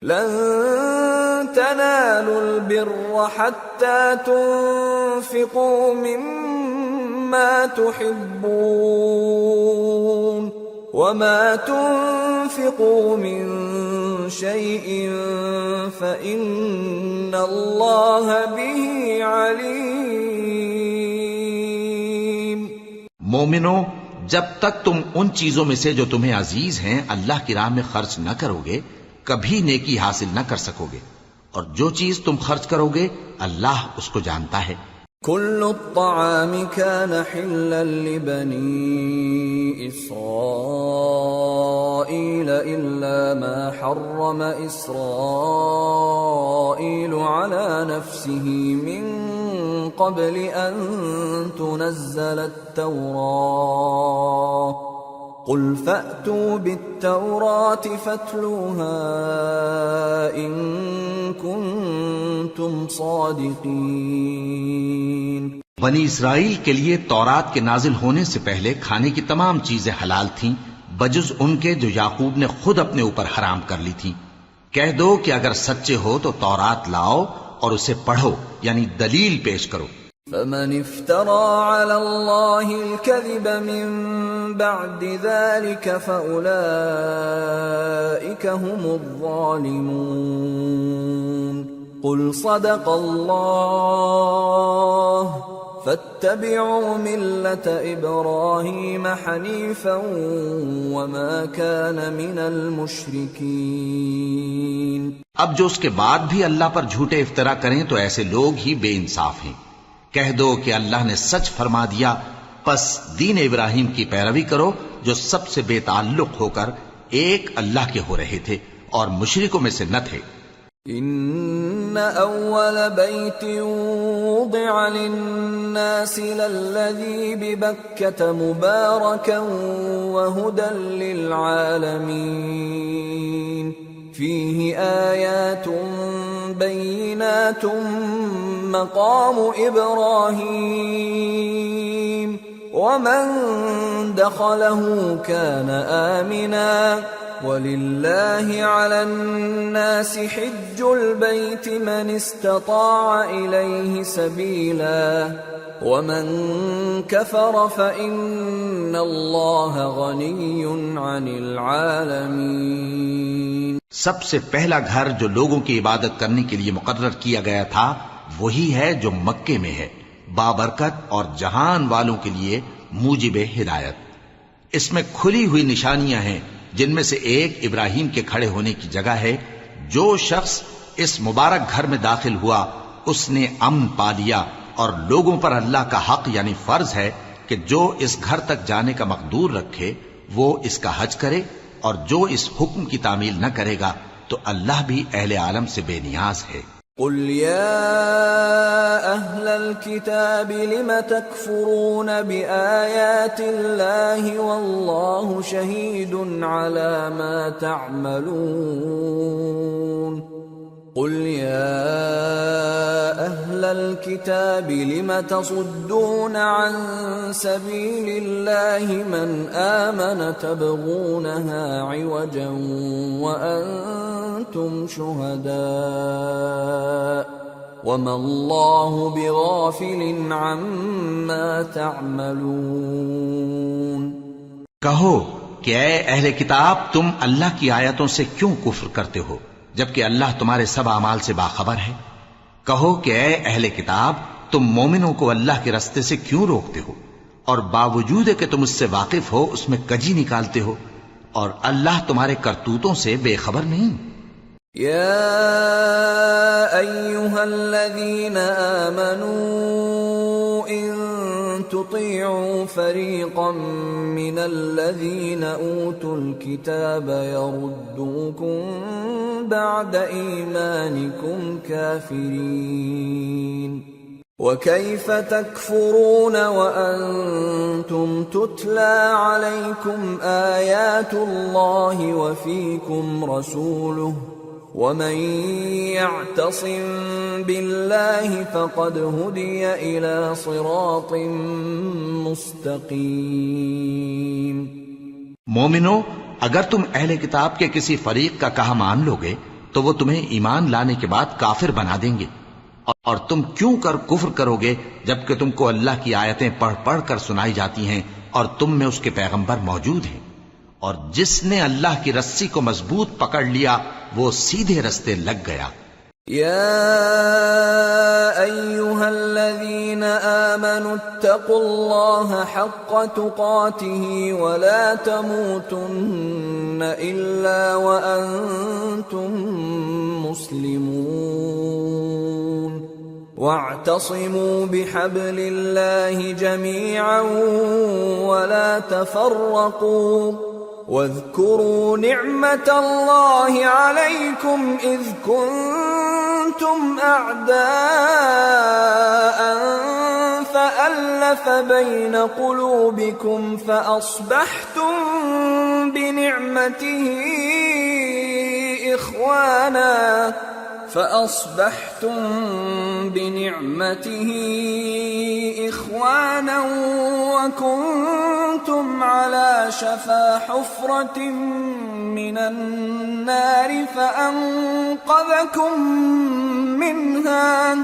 لن تنالوا البر حتى تنفقوا مما تحبون وما تنفقوا من شيء فإن الله به عليم۔ مومنو، جب تک تم ان چیزوں میں سے جو تمہیں عزیز ہیں اللہ کی راہ میں خرچ نہ کرو گے کبھی نیکی حاصل نہ کر سکو گے، اور جو چیز تم خرچ کرو گے اللہ اس کو جانتا ہے۔ كل الطعام كان حلا لبني إسرائيل إلا ما حرم إسرائيل على نفسه من قبل أن تنزل التوراة قل فأتوا بالتوراة فاتلوها إن كنتم صادقين۔ بنی اسرائیل کے لیے تورات کے نازل ہونے سے پہلے کھانے کی تمام چیزیں حلال تھیں بجز ان کے جو یعقوب نے خود اپنے اوپر حرام کر لی تھی۔ کہہ دو کہ اگر سچے ہو تو تورات لاؤ اور اسے پڑھو، یعنی دلیل پیش کرو۔ فمن افترى على الله الكذب من بعد ذلك فأولئك هم الظالمون۔ قل صدق الله فاتبعوا ملة إبراهيم حنيفا وما كان من المشركين۔ اب جو اس کے بعد بھی اللہ پر جھوٹے افطرا کریں تو ایسے لوگ ہی بے انصاف ہیں۔ کہہ دو کہ اللہ نے سچ فرما دیا، پس دین ابراہیم کی پیروی کرو جو سب سے بے تعلق ہو کر ایک اللہ کے ہو رہے تھے اور مشرکوں میں سے نہ تھے۔ ان اول بیت وضع للناس للذی ببکۃ مبارکا وہدی للعالمین فیہ آیات بینات مقام ابراہیم ومن دخلہ کان آمنا وَلِلَّهِ عَلَى النَّاسِ حِجُّ الْبَيْتِ مَنِ اسْتَطَاعَ إِلَيْهِ سَبِيلًا وَمَنْ كَفَرَ فَإِنَّ اللَّهَ غَنِيٌّ عَنِ الْعَالَمِينَ۔ سب سے پہلا گھر جو لوگوں کی عبادت کرنے کے لیے مقرر کیا گیا تھا وہی ہے جو مکے میں ہے، بابرکت اور جہان والوں کے لیے موجب ہدایت۔ اس میں کھلی ہوئی نشانیاں ہیں جن میں سے ایک ابراہیم کے کھڑے ہونے کی جگہ ہے۔ جو شخص اس مبارک گھر میں داخل ہوا اس نے امن پا لیا، اور لوگوں پر اللہ کا حق یعنی فرض ہے کہ جو اس گھر تک جانے کا مقدور رکھے وہ اس کا حج کرے، اور جو اس حکم کی تعمیل نہ کرے گا تو اللہ بھی اہل عالم سے بے نیاز ہے۔ قل يا أهل الكتاب لم تكفرون بآيات الله والله شهيد على ما تعملون قل يا أهل الكتاب لم تصدون عن سبيل الله من آمن تبغونها عوجا وأنتم شهداء وما الله بغافل عما تعملون۔ کہو کہ اے اہل کتاب تم اللہ کی آیتوں سے کیوں کفر کرتے ہو جبکہ اللہ تمہارے سب اعمال سے باخبر ہے۔ کہو کہ اے اہل کتاب تم مومنوں کو اللہ کے رستے سے کیوں روکتے ہو، اور باوجود کہ تم اس سے واقف ہو اس میں کجی نکالتے ہو، اور اللہ تمہارے کرتوتوں سے بے خبر نہیں۔ یا ایھا الذین آمنوا ان تطیعوا فریقا من الذین اوتوا الکتاب یردوکم بعد ایمانکم کافرین وَكَيْفَ تَكْفُرُونَ وَأَنْتُمْ تُتْلَى عَلَيْكُمْ آيَاتُ اللَّهِ وَفِيكُمْ رَسُولُهُ وَمَنْ يَعْتَصِمْ بِاللَّهِ فَقَدْ هُدِيَ إِلَى صِرَاطٍ مُسْتَقِيمٍ۔ مومنو، اگر تم اہل کتاب کے کسی فریق کا کہا مان لو گے تو وہ تمہیں ایمان لانے کے بعد کافر بنا دیں گے، اور تم کیوں کر کفر کرو گے جبکہ تم کو اللہ کی آیتیں پڑھ پڑھ کر سنائی جاتی ہیں اور تم میں اس کے پیغمبر موجود ہیں؟ اور جس نے اللہ کی رسی کو مضبوط پکڑ لیا وہ سیدھے رستے لگ گیا۔ يا أيها الذين آمنوا اتقوا الله حق تقاته ولا تموتن إلا وأنتم مسلمون واعتصموا بحبل الله جميعا ولا تفرقوا واذكروا نعمة الله عليكم إذ كنتم أعداء فألف بين قلوبكم فأصبحتم بنعمته إخوانا وكنتم على شفا حفرة من النار فأنقذكم منها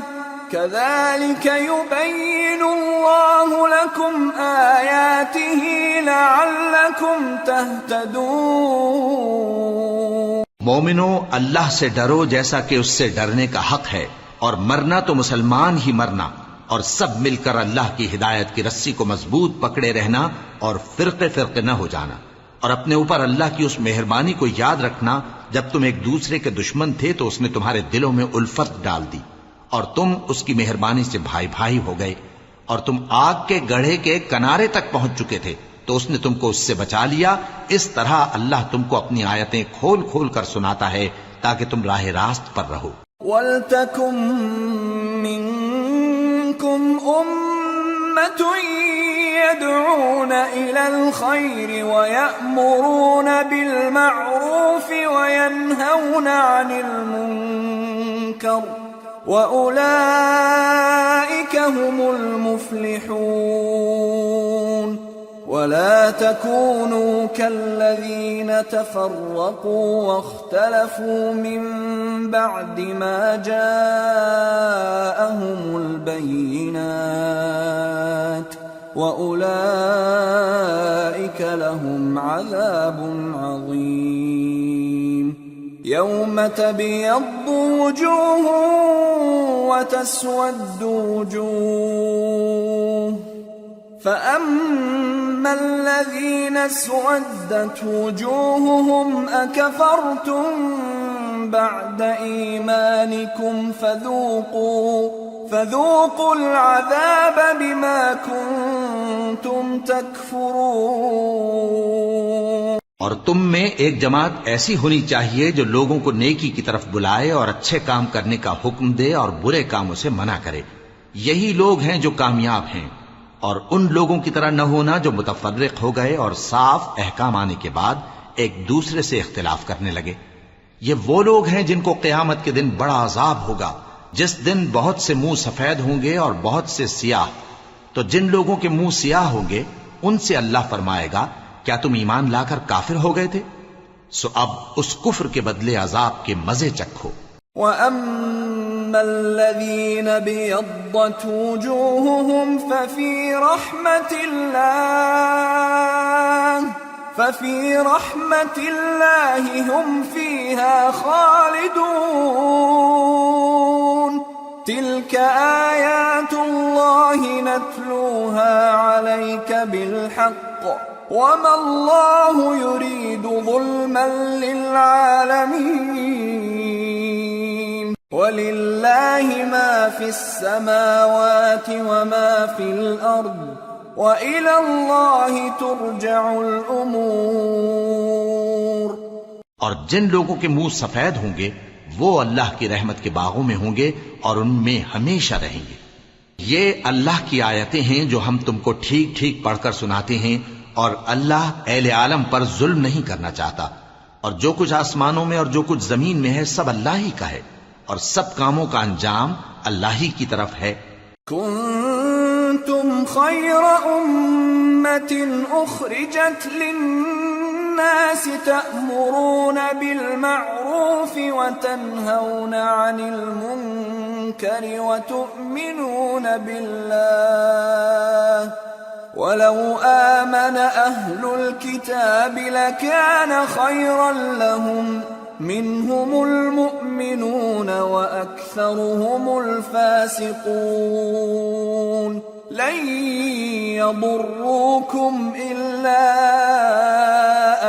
كذلك يبين الله لكم آياته لعلكم تهتدون۔ مومنو، اللہ سے ڈرو جیسا کہ اس سے ڈرنے کا حق ہے، اور مرنا تو مسلمان ہی مرنا، اور سب مل کر اللہ کی ہدایت کی رسی کو مضبوط پکڑے رہنا اور فرقے فرقے نہ ہو جانا، اور اپنے اوپر اللہ کی اس مہربانی کو یاد رکھنا جب تم ایک دوسرے کے دشمن تھے تو اس نے تمہارے دلوں میں الفت ڈال دی اور تم اس کی مہربانی سے بھائی بھائی ہو گئے، اور تم آگ کے گڑھے کے کنارے تک پہنچ چکے تھے تو اس نے تم کو اس سے بچا لیا۔ اس طرح اللہ تم کو اپنی آیتیں کھول کھول کر سناتا ہے تاکہ تم راہ راست پر رہو۔ وَلْتَكُن مِّنكُمْ أُمَّةٌ يَدْعُونَ إِلَى الْخَيْرِ وَيَأْمُرُونَ بِالْمَعْرُوفِ وَيَنْهَوْنَ عَنِ الْمُنكَرِ وَأُولَئِكَ هُمُ الْمُفْلِحُونَ۔ ولا تكونوا كالذين تفرقوا واختلفوا من بعد ما جاءهم البينات وأولئك لهم عذاب عظيم۔ يوم تبيض وجوه وتسود وجوه فأما الذين اسودت وجوههم أكفرتم بعد إيمانكم فذوقوا العذاب بما كنتم تكفرون۔ اور تم میں ایک جماعت ایسی ہونی چاہیے جو لوگوں کو نیکی کی طرف بلائے اور اچھے کام کرنے کا حکم دے اور برے کاموں سے منع کرے، یہی لوگ ہیں جو کامیاب ہیں۔ اور ان لوگوں کی طرح نہ ہونا جو متفرق ہو گئے اور صاف احکام آنے کے بعد ایک دوسرے سے اختلاف کرنے لگے۔ یہ وہ لوگ ہیں جن کو قیامت کے دن بڑا عذاب ہوگا، جس دن بہت سے منہ سفید ہوں گے اور بہت سے سیاہ۔ تو جن لوگوں کے منہ سیاہ ہوں گے ان سے اللہ فرمائے گا، کیا تم ایمان لا کر کافر ہو گئے تھے؟ سو اب اس کفر کے بدلے عذاب کے مزے چکھو۔ وَأَمَّا الَّذِينَ بِيَضَّتْ وُجُوهُهُمْ فَفِي رَحْمَةِ اللَّهِ هُمْ فِيهَا خَالِدُونَ۔ تِلْكَ آيَاتُ اللَّهِ نَتْلُوهَا عَلَيْكَ بِالْحَقِّ وَمَا اللَّهُ يُرِيدُ ظُلْمًا لِّلْعَالَمِينَ۔ وَلِلَّهِ مَا فِي السَّمَاوَاتِ وَمَا فِي الْأَرْضِ وَإِلَى اللَّهِ تُرْجَعُ الْأُمُورُ۔ اور جن لوگوں کے منہ سفید ہوں گے وہ اللہ کی رحمت کے باغوں میں ہوں گے اور ان میں ہمیشہ رہیں گے۔ یہ اللہ کی آیتیں ہیں جو ہم تم کو ٹھیک ٹھیک پڑھ کر سناتے ہیں، اور اللہ اہل عالم پر ظلم نہیں کرنا چاہتا، اور جو کچھ آسمانوں میں اور جو کچھ زمین میں ہے سب اللہ ہی کا ہے، اور سب کاموں کا انجام اللہ ہی کی طرف ہے۔ کنتم خیر امت اخرجت للناس الناس تأمرون بالمعروف وتنهون عن المنكر وتؤمنون بالله ولو آمن أهل الكتاب لكان خيرا لهم منهم المؤمنون وأكثرهم الفاسقون لن يضروكم إلا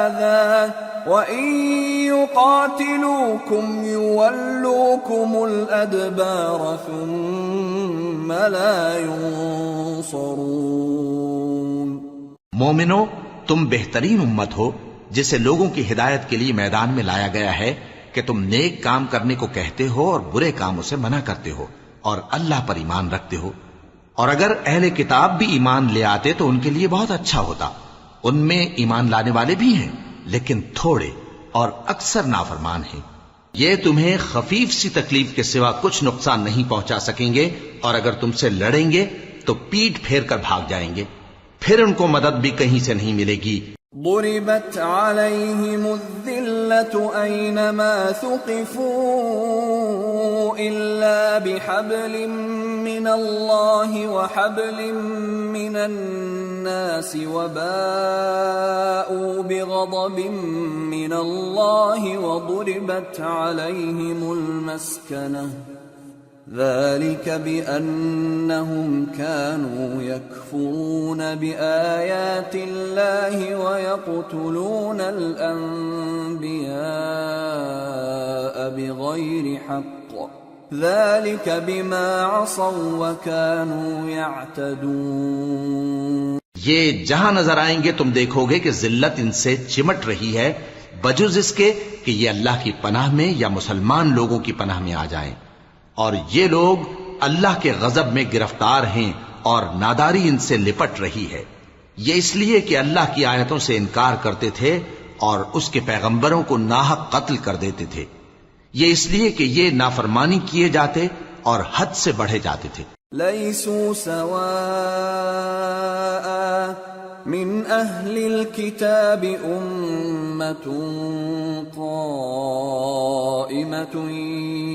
أذى وإن يقاتلوكم يولوكم الأدبار ثم لا ينصرون. مومنو، تم بہترین امت ہو جسے لوگوں کی ہدایت کے لیے میدان میں لایا گیا ہے کہ تم نیک کام کرنے کو کہتے ہو اور برے کاموں سے منع کرتے ہو اور اللہ پر ایمان رکھتے ہو. اور اگر اہل کتاب بھی ایمان لے آتے تو ان کے لیے بہت اچھا ہوتا. ان میں ایمان لانے والے بھی ہیں لیکن تھوڑے اور اکثر نافرمان ہیں. یہ تمہیں خفیف سی تکلیف کے سوا کچھ نقصان نہیں پہنچا سکیں گے، اور اگر تم سے لڑیں گے تو پیٹ پھیر کر بھاگ جائیں گے، پھر ان کو مدد بھی کہیں سے نہیں ملے گی. ضربت عليهم الذلة أينما ثقفوا إلا بحبل من الله وحبل من الناس وباءوا بغضب من الله وضربت عليهم المسكنة ذلك بأنهم كانوا يكفرون بآيات الله ويقتلون الأنبياء بغير حق ذلك بما عصوا وكانوا يعتدون. یہ جہاں نظر آئیں گے تم دیکھو گے کہ ذلت ان سے چمٹ رہی ہے بجز اس کے کہ یہ اللہ کی پناہ میں یا مسلمان لوگوں کی پناہ میں آ جائیں. اور یہ لوگ اللہ کے غضب میں گرفتار ہیں اور ناداری ان سے لپٹ رہی ہے. یہ اس لیے کہ اللہ کی آیتوں سے انکار کرتے تھے اور اس کے پیغمبروں کو ناحق قتل کر دیتے تھے. یہ اس لیے کہ یہ نافرمانی کیے جاتے اور حد سے بڑھے جاتے تھے. لیسوا سواء من اہل الكتاب امة قائمة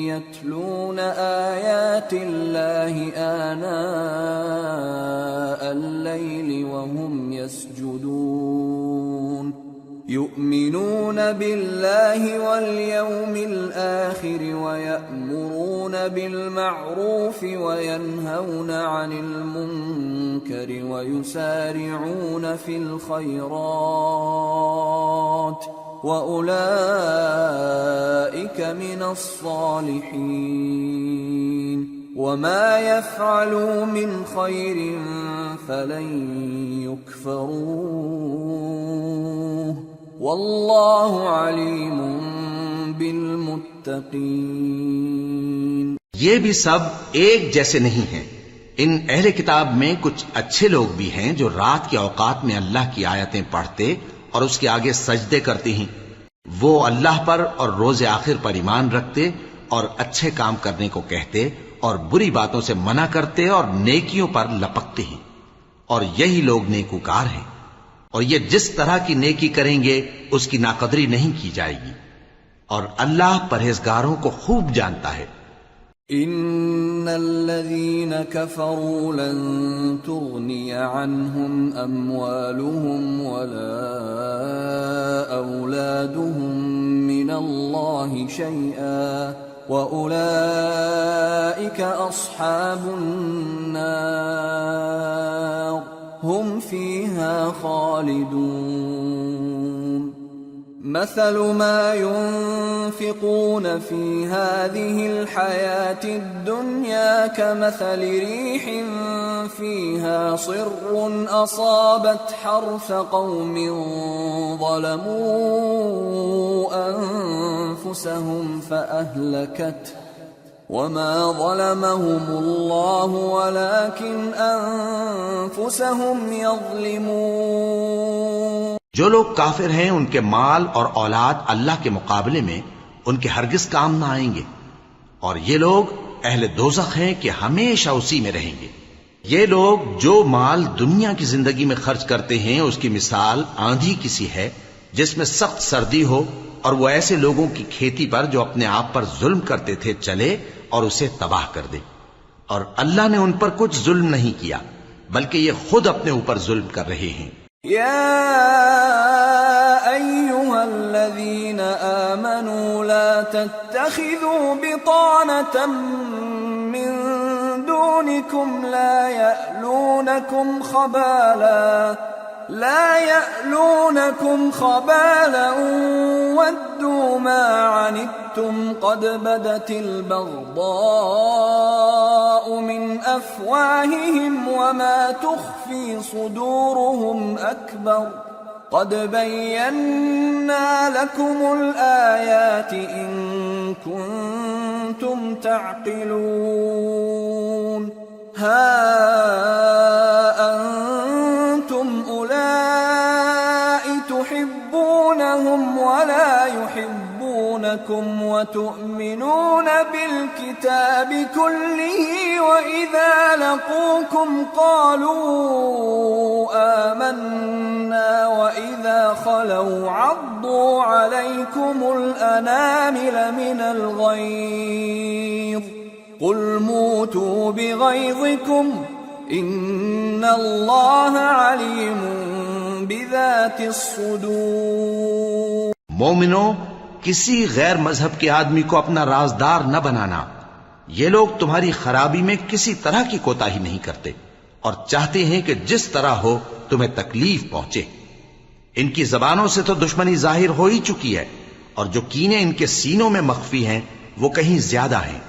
يتلون آیات اللہ آناء الليل وهم يسجدون يؤمنون بالله واليوم الآخر ويأمرون بالمعروف وينهون عن المنكر ويسارعون في الخيرات وأولئك من الصالحين وما يفعلوا من خير فلن يكفروه واللہ علیم بالمتقین. یہ بھی سب ایک جیسے نہیں ہیں. ان اہل کتاب میں کچھ اچھے لوگ بھی ہیں جو رات کے اوقات میں اللہ کی آیتیں پڑھتے اور اس کے آگے سجدے کرتے ہیں. وہ اللہ پر اور روز آخر پر ایمان رکھتے اور اچھے کام کرنے کو کہتے اور بری باتوں سے منع کرتے اور نیکیوں پر لپکتے ہیں، اور یہی لوگ نیکوکار ہیں. اور یہ جس طرح کی نیکی کریں گے اس کی ناقدری نہیں کی جائے گی، اور اللہ پرہیزگاروں کو خوب جانتا ہے. ان الذين كفروا لن تغني عنهم اموالهم ولا اولادهم من الله شيئا واولئك اصحاب النار هم فيها خالدون. مثل ما ينفقون في هذه الحياة الدنيا كمثل ريح فيها صر أصابت حرث قوم ظلموا أنفسهم فأهلكته وما ظلمهم الله ولكن أنفسهم يظلمون. جو لوگ کافر ہیں ان کے مال اور اولاد اللہ کے مقابلے میں ان کے ہرگز کام نہ آئیں گے، اور یہ لوگ اہل دوزخ ہیں کہ ہمیشہ اسی میں رہیں گے. یہ لوگ جو مال دنیا کی زندگی میں خرچ کرتے ہیں اس کی مثال آندھی کی سی ہے جس میں سخت سردی ہو، اور وہ ایسے لوگوں کی کھیتی پر جو اپنے آپ پر ظلم کرتے تھے چلے اور اسے تباہ کر دے۔ اور اللہ نے ان پر کچھ ظلم نہیں کیا، بلکہ یہ خود اپنے اوپر ظلم کر رہے ہیں۔ يا أيها الذين آمنوا لا تتخذوا بطانة من دونكم لا يألونكم خبالا ودوا ما عنتم قد بدت البغضاء من أفواههم وما تخفي صدورهم أكبر قد بينا لكم الآيات إن كنتم تعقلون ها أنتم أولئك تحبونهم ولا يحبونكم وتؤمنون بالكتاب كله وإذا لقوكم قالوا آمنا وإذا خلوا عضوا عليكم الأنامل من الغيظ قل موتوا بغيظكم إن الله عليم بذات الصدور۔ مومنو، کسی غیر مذہب کے آدمی کو اپنا رازدار نہ بنانا۔ یہ لوگ تمہاری خرابی میں کسی طرح کی کوتاہی نہیں کرتے اور چاہتے ہیں کہ جس طرح ہو تمہیں تکلیف پہنچے۔ ان کی زبانوں سے تو دشمنی ظاہر ہو ہی چکی ہے، اور جو کینے ان کے سینوں میں مخفی ہیں وہ کہیں زیادہ ہیں۔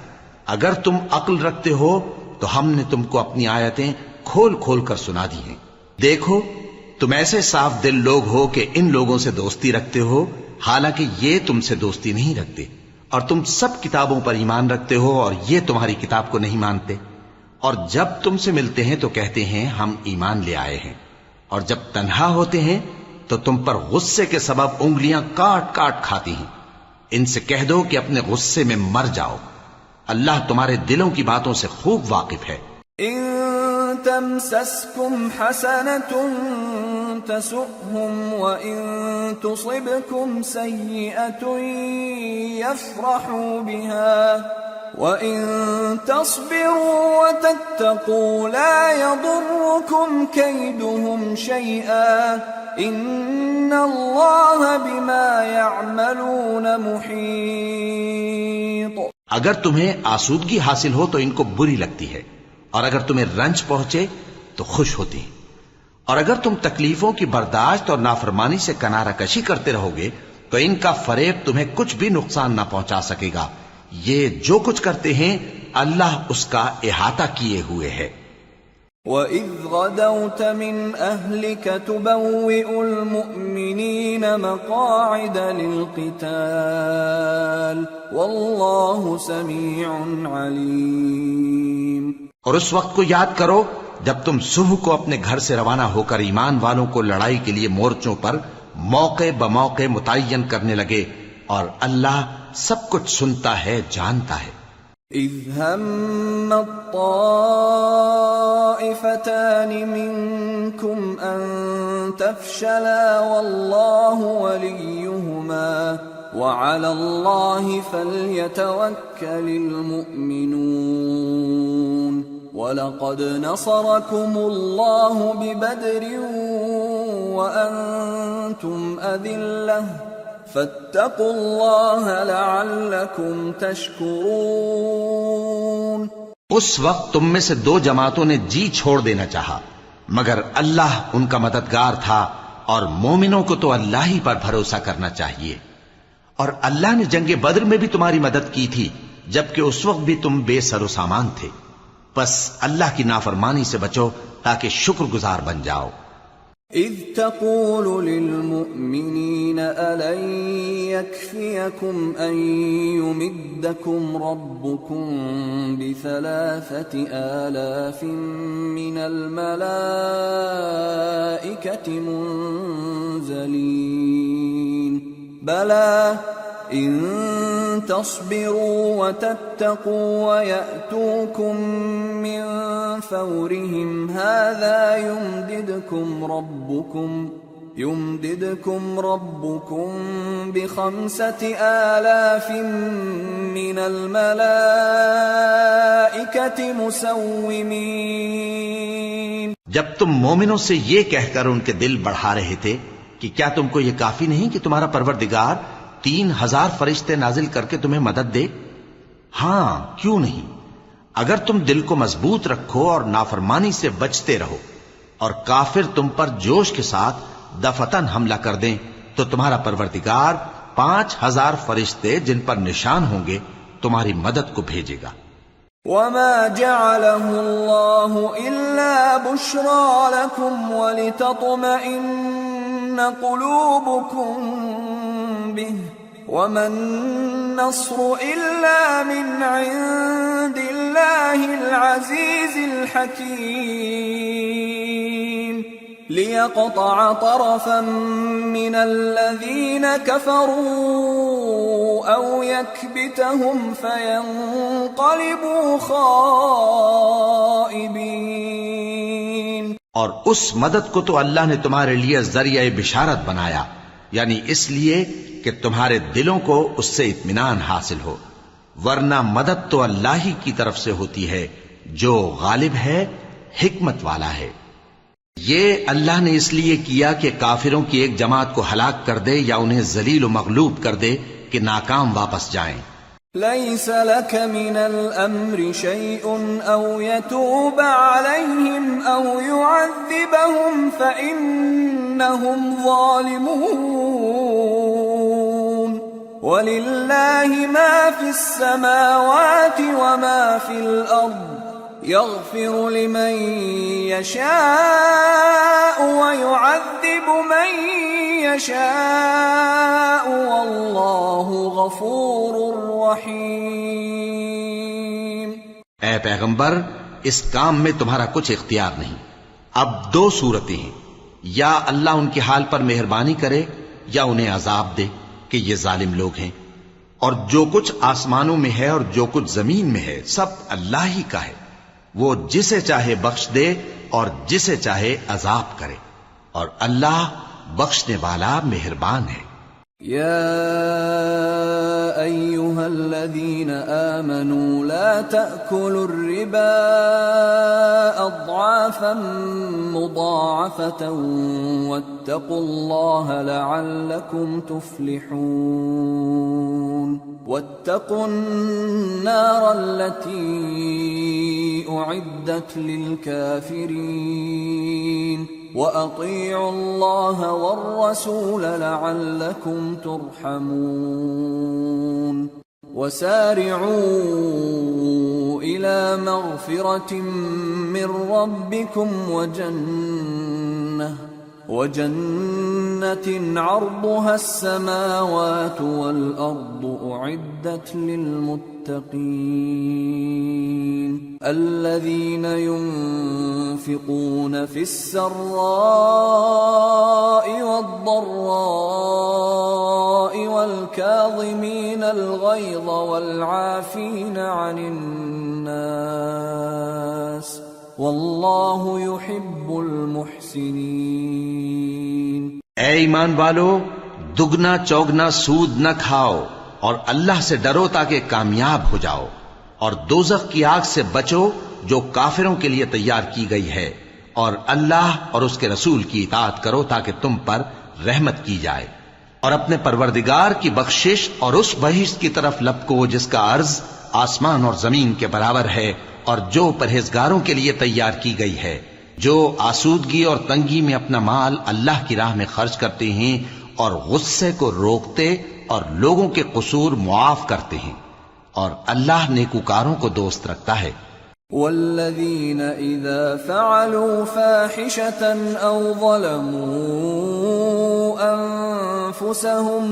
اگر تم عقل رکھتے ہو تو ہم نے تم کو اپنی آیتیں کھول کھول کر سنا دی ہیں۔ دیکھو، تم ایسے صاف دل لوگ ہو کہ ان لوگوں سے دوستی رکھتے ہو، حالانکہ یہ تم سے دوستی نہیں رکھتے، اور تم سب کتابوں پر ایمان رکھتے ہو اور یہ تمہاری کتاب کو نہیں مانتے، اور جب تم سے ملتے ہیں تو کہتے ہیں ہم ایمان لے آئے ہیں، اور جب تنہا ہوتے ہیں تو تم پر غصے کے سبب انگلیاں کاٹ کاٹ کھاتی ہیں۔ ان سے کہہ دو کہ اپنے غصے میں مر جاؤ، اللہ تمہارے دلوں کی باتوں سے خوب واقف ہے۔ إن تمسسكم حسنة تسؤهم وإن تصبكم سيئة يفرحوا بها وإن تصبروا وتتقوا لا يضركم كيدهم شيئا إن الله بما يعملون محيط۔ اگر تمہیں آسودگی حاصل ہو تو ان کو بری لگتی ہے، اور اگر تمہیں رنج پہنچے تو خوش ہوتی ہیں، اور اگر تم تکلیفوں کی برداشت اور نافرمانی سے کنارہ کشی کرتے رہو گے تو ان کا فریب تمہیں کچھ بھی نقصان نہ پہنچا سکے گا۔ یہ جو کچھ کرتے ہیں اللہ اس کا احاطہ کیے ہوئے ہے۔ وَإِذْ غَدَوْتَ مِنْ أَهْلِكَ تُبَوِّئُ الْمُؤْمِنِينَ مَقَاعِدَ لِلْقِتَالِ وَاللَّهُ سَمِيعٌ عَلِيمٌ۔ اور اس وقت کو یاد کرو جب تم صبح کو اپنے گھر سے روانہ ہو کر ایمان والوں کو لڑائی کے لیے مورچوں پر موقع بموقع متعین کرنے لگے، اور اللہ سب کچھ سنتا ہے، جانتا ہے۔ إِذْ هَمَّ الطَّائِفَتَانِ مِنْكُمْ أَنْ تَفْشَلَا وَاللَّهُ وَلِيُّهُمَا وَعَلَى اللَّهِ فَلْيَتَوَكَّلِ الْمُؤْمِنُونَ وَلَقَدْ نَصَرَكُمُ اللَّهُ بِبَدْرٍ وَأَنْتُمْ أَذِلَّةٌ فَاتَّقُوا اللَّهَ لَعَلَّكُمْ تَشْكُرُونَ۔ اس وقت تم میں سے دو جماعتوں نے جی چھوڑ دینا چاہا، مگر اللہ ان کا مددگار تھا، اور مومنوں کو تو اللہ ہی پر بھروسہ کرنا چاہیے۔ اور اللہ نے جنگ بدر میں بھی تمہاری مدد کی تھی، جبکہ اس وقت بھی تم بے سر و سامان تھے۔ بس اللہ کی نافرمانی سے بچو تاکہ شکر گزار بن جاؤ۔ إِذْ تَقُولُ لِلْمُؤْمِنِينَ أَلَنْ يَكْفِيَكُمْ أَنْ يُمِدَّكُمْ رَبُّكُمْ ب3,000 مِّنَ الْمَلَائِكَةِ مُنْزَلِينَ بَلَى إِن تَصْبِرُوا وَتَتَّقُوا وَيَأْتُوكُم مِّن فَوْرِهِمْ هَٰذَا يُمْدِدْكُمْ رَبُّكُم يمددكم ربكم ب5,000 من الملائكة مسومين۔ جب تم مومنوں سے یہ کہہ کر ان کے دل بڑھا رہے تھے کہ کیا تم کو یہ کافی نہیں کہ تمہارا پروردگار 3,000 فرشتے نازل کر کے تمہیں مدد دے؟ ہاں، کیوں نہیں؟ اگر تم دل کو مضبوط رکھو اور نافرمانی سے بچتے رہو اور کافر تم پر جوش کے ساتھ دفتن حملہ کر دیں تو تمہارا پروردگار 5,000 فرشتے جن پر نشان ہوں گے تمہاری مدد کو بھیجے گا۔ وما جعله الله إلا بشرى لكم ولتطمئن قلوبكم به وما النصر إلا من عند الله العزيز الحكيم ليقطع طرفا من الذين كفروا أو يكبتهم فينقلبوا خائبين۔ اور اس مدد کو تو اللہ نے تمہارے لیے ذریعہ بشارت بنایا، یعنی اس لیے کہ تمہارے دلوں کو اس سے اطمینان حاصل ہو، ورنہ مدد تو اللہ ہی کی طرف سے ہوتی ہے جو غالب ہے، حکمت والا ہے۔ یہ اللہ نے اس لیے کیا کہ کافروں کی ایک جماعت کو ہلاک کر دے یا انہیں ذلیل و مغلوب کر دے کہ ناکام واپس جائیں۔ ليس لك من الأمر شيء أو يتوب عليهم أو يعذبهم فإنهم ظالمون ولله ما في السماوات وما في الأرض يغفر لمن يشاء ويعذب من يشاء والله غفور رحيم۔ اے پیغمبر، اس کام میں تمہارا کچھ اختیار نہیں۔ اب 2 صورتیں ہیں، یا اللہ ان کے حال پر مہربانی کرے یا انہیں عذاب دے کہ یہ ظالم لوگ ہیں، اور جو کچھ آسمانوں میں ہے اور جو کچھ زمین میں ہے سب اللہ ہی کا ہے، وہ جسے چاہے بخش دے اور جسے چاہے عذاب کرے، اور اللہ بخشنے والا مہربان ہے۔ يا أيها الذين آمنوا لا تأكلوا الربا أضعافا مضاعفة واتقوا الله لعلكم تفلحون واتقوا النار التي أعدت للكافرين وأطيعوا الله والرسول لعلكم ترحمون وسارعوا إلى مغفرة من ربكم وجنة عرضها السماوات والأرض أعدت للمتقين الذين ينفقون في السراء والضراء والكاظمين الغيظ والعافين عن الناس واللہ يحب المحسنین۔ اے ایمان والو، دگنا چوگنا سود نہ کھاؤ اور اللہ سے ڈرو تاکہ کامیاب ہو جاؤ، اور دوزخ کی آگ سے بچو جو کافروں کے لیے تیار کی گئی ہے، اور اللہ اور اس کے رسول کی اطاعت کرو تاکہ تم پر رحمت کی جائے، اور اپنے پروردگار کی بخشش اور اس بہشت کی طرف لپکو جس کا عرض آسمان اور زمین کے برابر ہے، اور جو پرہیزگاروں کے لیے تیار کی گئی ہے، جو آسودگی اور تنگی میں اپنا مال اللہ کی راہ میں خرچ کرتے ہیں اور غصے کو روکتے اور لوگوں کے قصور معاف کرتے ہیں، اور اللہ نیکوکاروں کو دوست رکھتا ہے۔ والذین اذا فعلوا فاحشة او ظلموا انفسهم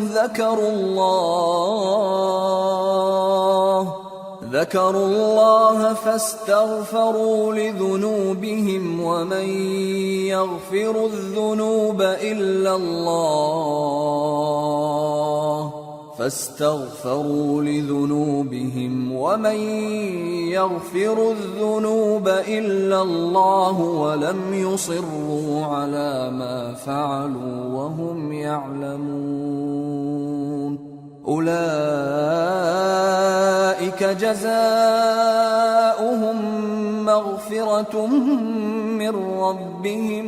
ذكروا الله فاستغفروا لذنوبهم ومن يغفر الذنوب إلا الله فاستغفروا لذنوبهم ومن يغفر الذنوب إلا الله ولم يصروا على ما فعلوا وهم يعلمون أولئك جزاؤهم مغفرة من ربهم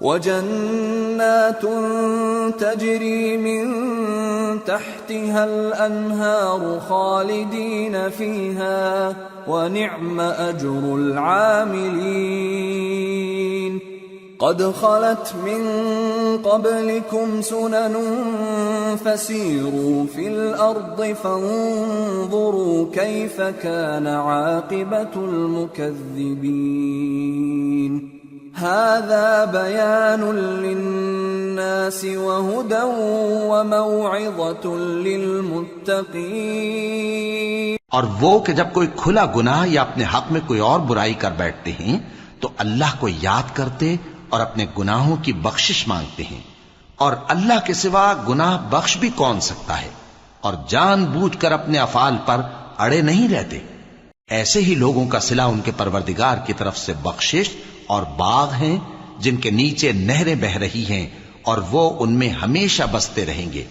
وجنات تجري من تحتها الأنهار خالدين فيها ونعم أجر العاملين قد خلت من قبلكم سنن فسيروا في الأرض فانظروا كيف كان عاقبة المكذبين هذا بيان للناس وهدى وموعظة للمتقين. اور وہ کہ جب کوئی کھلا گناہ یا اپنے حق میں کوئی اور برائی کر بیٹھتے ہیں تو اللہ کو یاد کرتے اور اپنے گناہوں کی بخشش مانگتے ہیں، اور اللہ کے سوا گناہ بخش بھی کون سکتا ہے، اور جان بوجھ کر اپنے افعال پر اڑے نہیں رہتے. ایسے ہی لوگوں کا صلہ ان کے پروردگار کی طرف سے بخشش اور باغ ہیں جن کے نیچے نہریں بہ رہی ہیں اور وہ ان میں ہمیشہ بستے رہیں گے،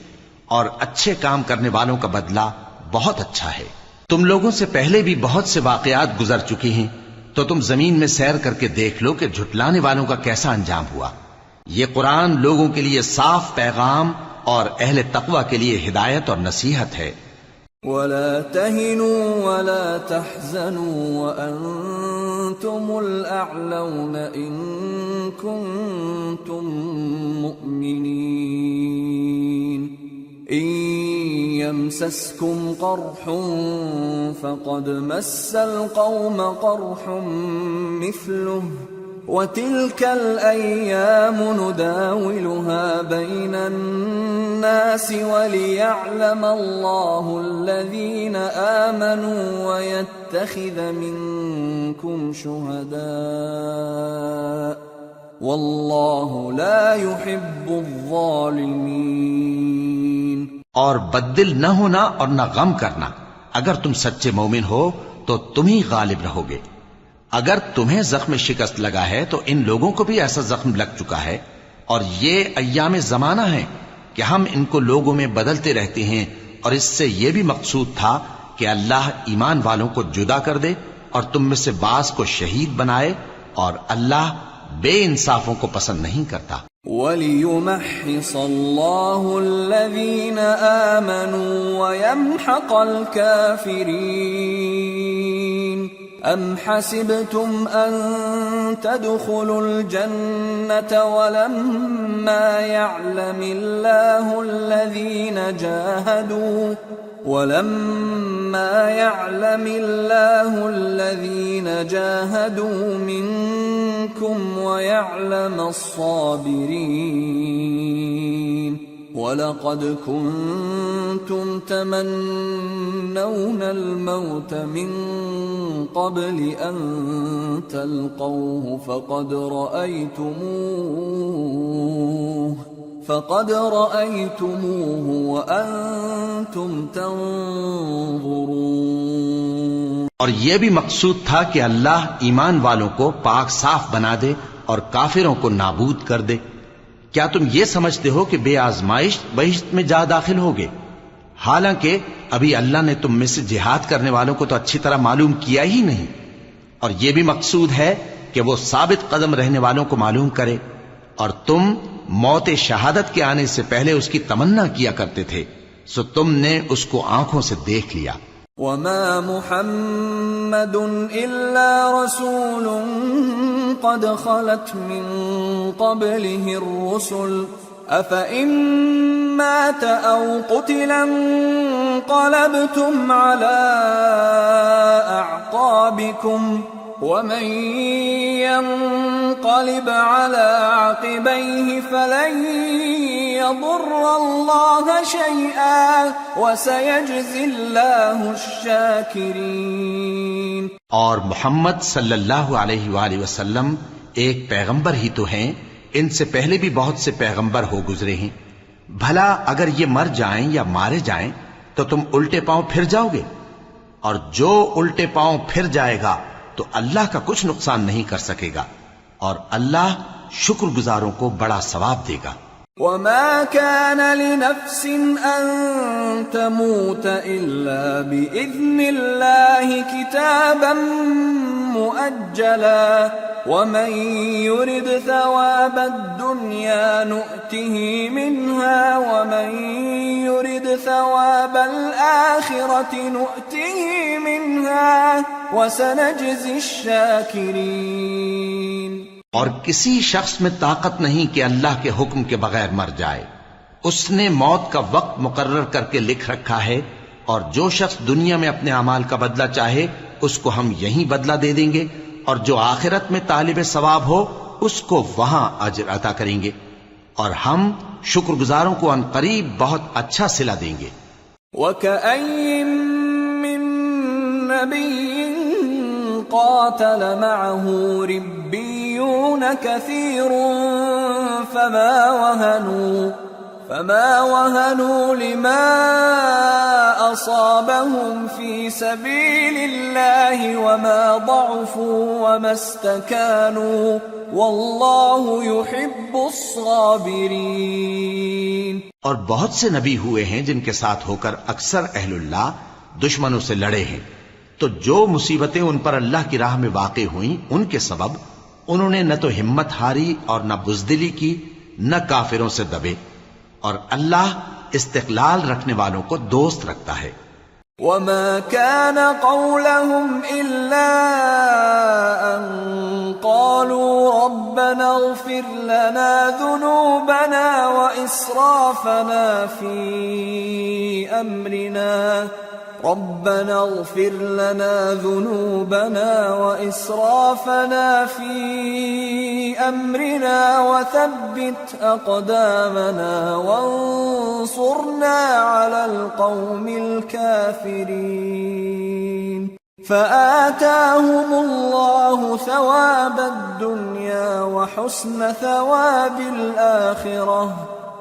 اور اچھے کام کرنے والوں کا بدلہ بہت اچھا ہے. تم لوگوں سے پہلے بھی بہت سے واقعات گزر چکے ہیں، تو تم زمین میں سیر کر کے دیکھ لو کہ جھٹلانے والوں کا کیسا انجام ہوا. یہ قرآن لوگوں کے لیے صاف پیغام اور اہل تقوی کے لیے ہدایت اور نصیحت ہے. وَلَا تَهِنُوا وَلَا تَحْزَنُوا وَأَنْتُمُ الْأَعْلَوْنَ إِن كُنتُم مُّؤْمِنِينَ إِن يَمْسَسْكُمْ قَرْحٌ فَقَدْ مَسَّ الْقَوْمَ قَرْحٌ مِثْلُهُ وَتِلْكَ الْأَيَّامُ نُدَاوِلُهَا بَيْنَ النَّاسِ وَلِيَعْلَمَ اللَّهُ الَّذِينَ آمَنُوا وَيَتَّخِذَ مِنكُمْ شُهَدَاءَ وَاللَّهُ لَا يُحِبُّ الظَّالِمِينَ. اور بددل نہ ہونا اور نہ غم کرنا. اگر تم سچے مومن ہو تو تم ہی غالب رہو گے. اگر تمہیں زخم شکست لگا ہے تو ان لوگوں کو بھی ایسا زخم لگ چکا ہے، اور یہ ایام زمانہ ہیں کہ ہم ان کو لوگوں میں بدلتے رہتے ہیں. اور اس سے یہ بھی مقصود تھا کہ اللہ ایمان والوں کو جدا کر دے اور تم میں سے بعض کو شہید بنائے، اور اللہ بے انصافوں کو پسند نہیں کرتا. وَلِيُمَحِّصَ اللَّهُ الَّذِينَ آمَنُوا وَيَمْحَقَ الْكَافِرِينَ. أَمْ حَسِبْتُمْ أَن تَدْخُلُوا الْجَنَّةَ وَلَمَّا يَعْلَمِ اللَّهُ الَّذِينَ جَاهَدُوا مِنكُمْ وَيَعْلَمَ الصَّابِرِينَ. وَلَقَدْ كُنتُمْ تَمَنَّوْنَ الْمَوْتَ مِنْ قَبْلِ أَنْ تَلْقَوْهُ فَقَدْ رَأَيْتُمُوهُ وَأَنْتُمْ تَنْظُرُونَ. اور یہ بھی مقصود تھا کہ اللہ ایمان والوں کو پاک صاف بنا دے اور کافروں کو نابود کر دے. کیا تم یہ سمجھتے ہو کہ بے آزمائش بہشت میں جا داخل ہوگے؟ حالانکہ ابھی اللہ نے تم میں سے جہاد کرنے والوں کو تو اچھی طرح معلوم کیا ہی نہیں. اور یہ بھی مقصود ہے کہ وہ ثابت قدم رہنے والوں کو معلوم کرے. اور تم موت شہادت کے آنے سے پہلے اس کی تمنا کیا کرتے تھے، سو تم نے اس کو آنکھوں سے دیکھ لیا. وَمَا مُحَمَّدٌ إِلَّا رَسُولٌ قَدْ خَلَتْ مِن قَبْلِهِ الرُّسُلُ أَفَإِن مَّاتَ أَوْ قُتِلَ انقَلَبْتُمْ عَلَىٰ أَعْقَابِكُمْ وَمَن يَنقَلِبْ عَلَىٰ عَقِبَيْهِ فَلَن يَضُرَّ اللَّهَ شَيْئًا وَسَيَجْزِي اللَّهُ الشَّاكِرِينَ. اور محمد صلی اللہ علیہ وآلہ وسلم ایک پیغمبر ہی تو ہیں ان سے پہلے بھی بہت سے پیغمبر ہو گزرے ہیں، بھلا اگر یہ مر جائیں یا مارے جائیں تو تم الٹے پاؤں پھر جاؤ گے؟ اور جو الٹے پاؤں پھر جائے گا تو اللہ کا کچھ نقصان نہیں کر سکے گا، اور اللہ شکر گزاروں کو بڑا ثواب دے گا۔ وما كان لنفس أن تموت إلا بإذن الله كتابا مؤجلا ومن يرد ثواب الدنيا نؤته منها ومن يرد ثواب الآخرة نؤته منها وسنجزي الشاكرين۔ اور کسی شخص میں طاقت نہیں کہ اللہ کے حکم کے بغیر مر جائے، اس نے موت کا وقت مقرر کر کے لکھ رکھا ہے، اور جو شخص دنیا میں اپنے اعمال کا بدلہ چاہے اس کو ہم یہیں بدلہ دے دیں گے، اور جو آخرت میں طالب ثواب ہو اس کو وہاں اجر عطا کریں گے، اور ہم شکر گزاروں کو ان قریب بہت اچھا صلہ دیں گے۔ وَكَأَيٍّ مِّن نَّبِيٍّ قاتل معه ربيون كثير فما وهنوا لما أصابهم في سبيل الله وما ضعفوا وما استكانوا والله يحب الصابرين۔ اور بہت سے نبی ہوئے ہیں جن کے ساتھ ہو کر اکثر اہل اللہ دشمنوں سے لڑے ہیں، تو جو مصیبتیں ان پر اللہ کی راہ میں واقع ہوئیں ان کے سبب انہوں نے نہ تو ہمت ہاری اور نہ بزدلی کی، نہ کافروں سے دبے، اور اللہ استقلال رکھنے والوں کو دوست رکھتا ہے۔ وما كان قولهم إلا أن قالوا ربنا اغفر لنا ذنوبنا وإسرافنا في أمرنا ربنا اغفر لنا ذنوبنا وإسرافنا في أمرنا وثبت أقدامنا وانصرنا على القوم الكافرين فآتاهم الله ثواب الدنيا وحسن ثواب الآخرة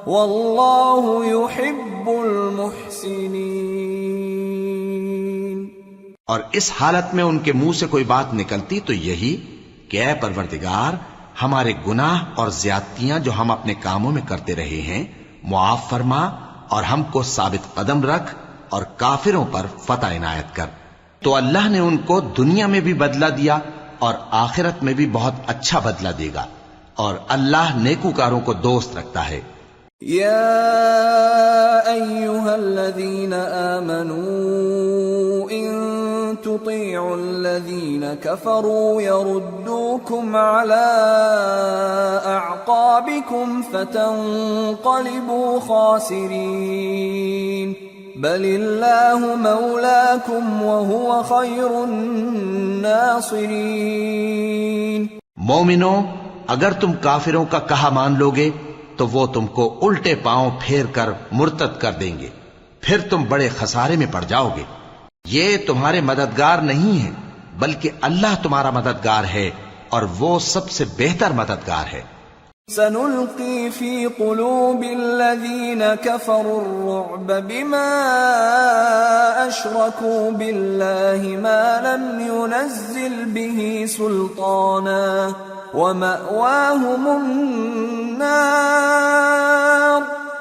والله يحب المحسنين۔ اور اس حالت میں ان کے منہ سے کوئی بات نکلتی تو یہی کہ اے پروردگار، ہمارے گناہ اور زیادتیاں جو ہم اپنے کاموں میں کرتے رہے ہیں معاف فرما، اور ہم کو ثابت قدم رکھ، اور کافروں پر فتح عنایت کر۔ تو اللہ نے ان کو دنیا میں بھی بدلہ دیا اور آخرت میں بھی بہت اچھا بدلہ دے گا، اور اللہ نیکوکاروں کو دوست رکھتا ہے۔ يا أيها الذين آمنوا إن تطيعوا الذين كفروا يردوكم على أعقابكم فتنقلبوا خاسرين بل الله مولاكم وهو خير الناصرين۔ مومنو، اگر تم کافروں کا کہا مان لوگے تو وہ تم کو الٹے پاؤں پھیر کر مرتد کر دیں گے، پھر تم بڑے خسارے میں پڑ جاؤ گے۔ یہ تمہارے مددگار نہیں ہیں بلکہ اللہ تمہارا مددگار ہے، اور وہ سب سے بہتر مددگار ہے۔ سنلقي في قلوب الذين كفروا الرعب بما أشركوا بالله ما لم ينزل به سلطانا ومأواهم النار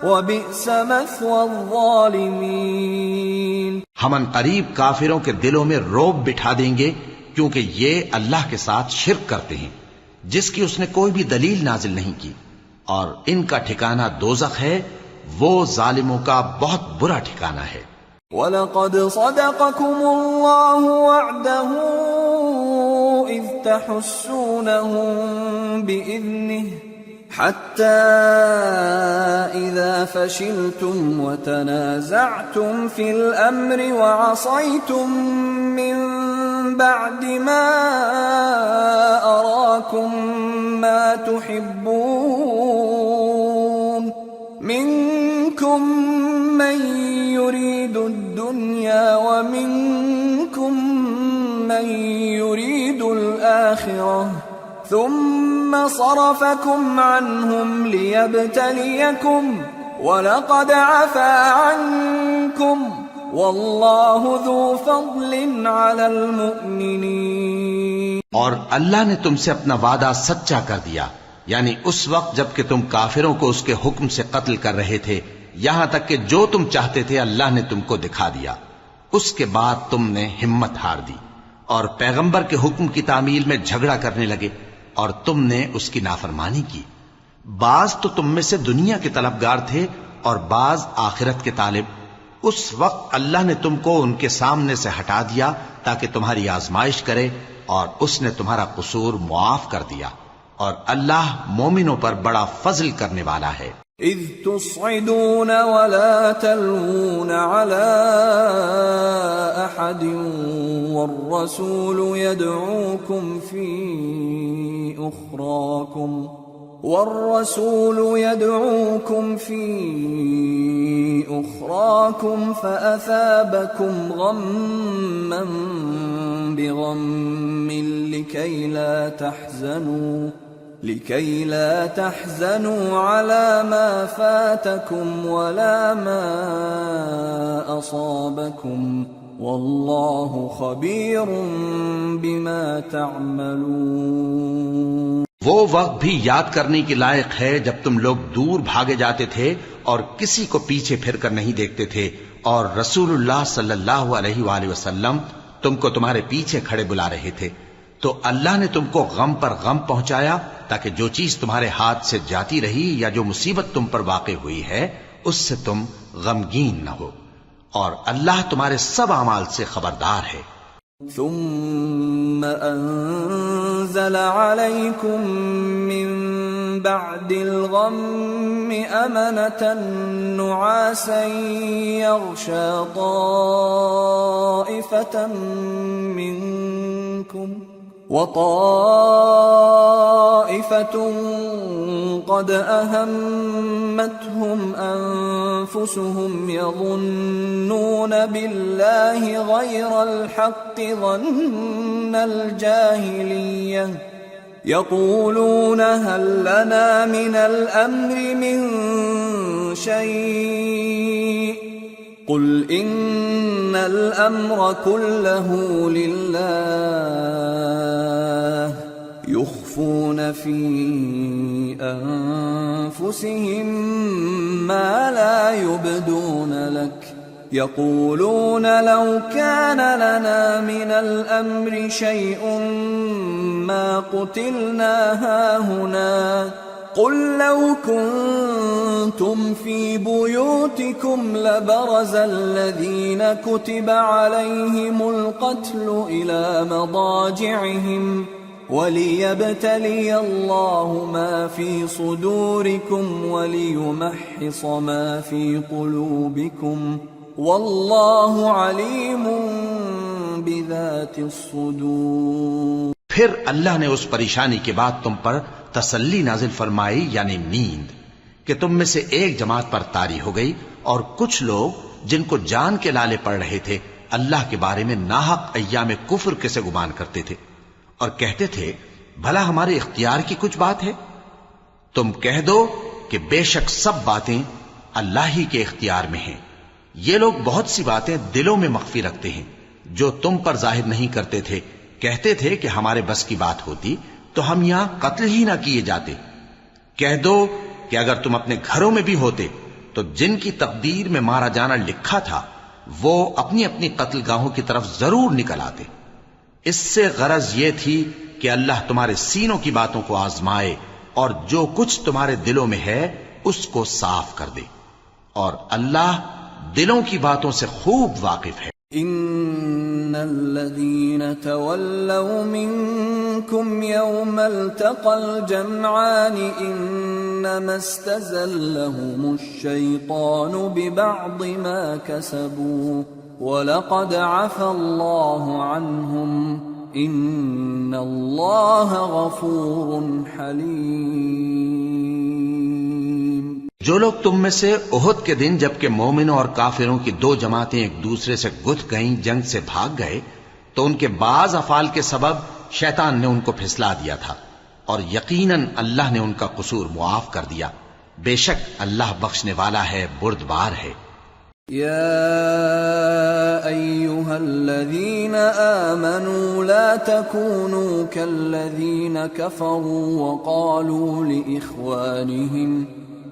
وبئس مثوى الظالمين۔ ہم ان قریب کافروں کے دلوں میں رعب بٹھا دیں گے، کیونکہ یہ اللہ کے ساتھ شرک کرتے ہیں جس کی اس نے کوئی بھی دلیل نازل نہیں کی، اور ان کا ٹھکانہ دوزخ ہے، وہ ظالموں کا بہت برا ٹھکانہ ہے۔ وَلَقَدْ صَدَقَكُمُ اللَّهُ وَعْدَهُ إِذْ تَحُسُّونَهُم بِإِذْنِهِ حَتَّى إِذَا فَشِلْتُمْ وَتَنَازَعْتُمْ فِي الْأَمْرِ وَعَصَيْتُمْ مِنْ بعد ما أراكم ما تحبون منكم من يريد الدنيا ومنكم من يريد الآخرة ثم ثم صرفكم عنهم ليبتليكم وَلَقَدْ عَفَا عَنْكُمْ وَاللَّهُ ذُو فَضْلٍ عَلَى الْمُؤْمِنِينَ۔ اور اللہ نے تم سے اپنا وعدہ سچا کر دیا، یعنی اس وقت جب کہ تم کافروں کو اس کے حکم سے قتل کر رہے تھے، یہاں تک کہ جو تم چاہتے تھے اللہ نے تم کو دکھا دیا۔ اس کے بعد تم نے ہمت ہار دی اور پیغمبر کے حکم کی تعمیل میں جھگڑا کرنے لگے اور تم نے اس کی نافرمانی کی۔ بعض تو تم میں سے دنیا کے طلبگار تھے اور بعض آخرت کے طالب۔ اس وقت اللہ نے تم کو ان کے سامنے سے ہٹا دیا تاکہ تمہاری آزمائش کرے، اور اس نے تمہارا قصور معاف کر دیا، اور اللہ مومنوں پر بڑا فضل کرنے والا ہے۔ اذ تصعدون ولا تلوون على احد والرسول يدعوكم في أخراكم فأثابكم غما بغم لكي لا تحزنوا على ما فاتكم ولا ما أصابكم والله خبير بما تعملون۔ وہ وقت بھی یاد کرنے کی لائق ہے جب تم لوگ دور بھاگے جاتے تھے اور کسی کو پیچھے پھر کر نہیں دیکھتے تھے، اور رسول اللہ صلی اللہ علیہ وآلہ وسلم تم کو تمہارے پیچھے کھڑے بلا رہے تھے، تو اللہ نے تم کو غم پر غم پہنچایا تاکہ جو چیز تمہارے ہاتھ سے جاتی رہی یا جو مصیبت تم پر واقع ہوئی ہے اس سے تم غمگین نہ ہو، اور اللہ تمہارے سب اعمال سے خبردار ہے۔ ثم أنزل عليكم من بعد الغم أمنة نعاسا يغشى طائفة منكم وطائفة قد أهمتهم أنفسهم يظنون بالله غير الحق ظن الجاهلية يقولون هل لنا من الأمر من شيء قل إن الأمر كله لله يخفون في أنفسهم ما لا يبدون لك يقولون لو كان لنا من الأمر شيء ما قتلنا هاهنا قل لو كنتم في بيوتكم لبرز الذين كتب عليهم القتل إلى مضاجعهم وليبتلي الله ما في صدوركم وليمحص ما في قلوبكم والله عليم بذات الصدور۔ پھر اللہ نے اس پریشانی کے بعد تم پر تسلی نازل فرمائی، یعنی نیند، کہ تم میں سے ایک جماعت پر طاری ہو گئی، اور کچھ لوگ جن کو جان کے لالے پڑ رہے تھے اللہ کے بارے میں ناحق ایام کفر کے سے گمان کرتے تھے اور کہتے تھے بھلا ہمارے اختیار کی کچھ بات ہے؟ تم کہہ دو کہ بے شک سب باتیں اللہ ہی کے اختیار میں ہیں۔ یہ لوگ بہت سی باتیں دلوں میں مخفی رکھتے ہیں جو تم پر ظاہر نہیں کرتے تھے۔ کہتے تھے کہ ہمارے بس کی بات ہوتی تو ہم یہاں قتل ہی نہ کیے جاتے۔ کہہ دو کہ اگر تم اپنے گھروں میں بھی ہوتے تو جن کی تقدیر میں مارا جانا لکھا تھا وہ اپنی اپنی قتل گاہوں کی طرف ضرور نکل آتے۔ اس سے غرض یہ تھی کہ اللہ تمہارے سینوں کی باتوں کو آزمائے اور جو کچھ تمہارے دلوں میں ہے اس کو صاف کر دے، اور اللہ دلوں کی باتوں سے خوب واقف ہے۔ ان الذين تولوا منكم يوم التقى الجمعان انما استزلهم الشيطان ببعض ما كسبوا ولقد عفى الله عنهم ان الله غفور حليم۔ جو لوگ تم میں سے احد کے دن جبکہ مومنوں اور کافروں کی دو جماعتیں ایک دوسرے سے گتھ گئیں، جنگ سے بھاگ گئے، تو ان کے بعض افعال کے سبب شیطان نے ان کو پھسلا دیا تھا، اور یقیناً اللہ نے ان کا قصور معاف کر دیا، بے شک اللہ بخشنے والا ہے، بردبار ہے۔ يا أيها الذين آمنوا لا تكونوا كالذين كفروا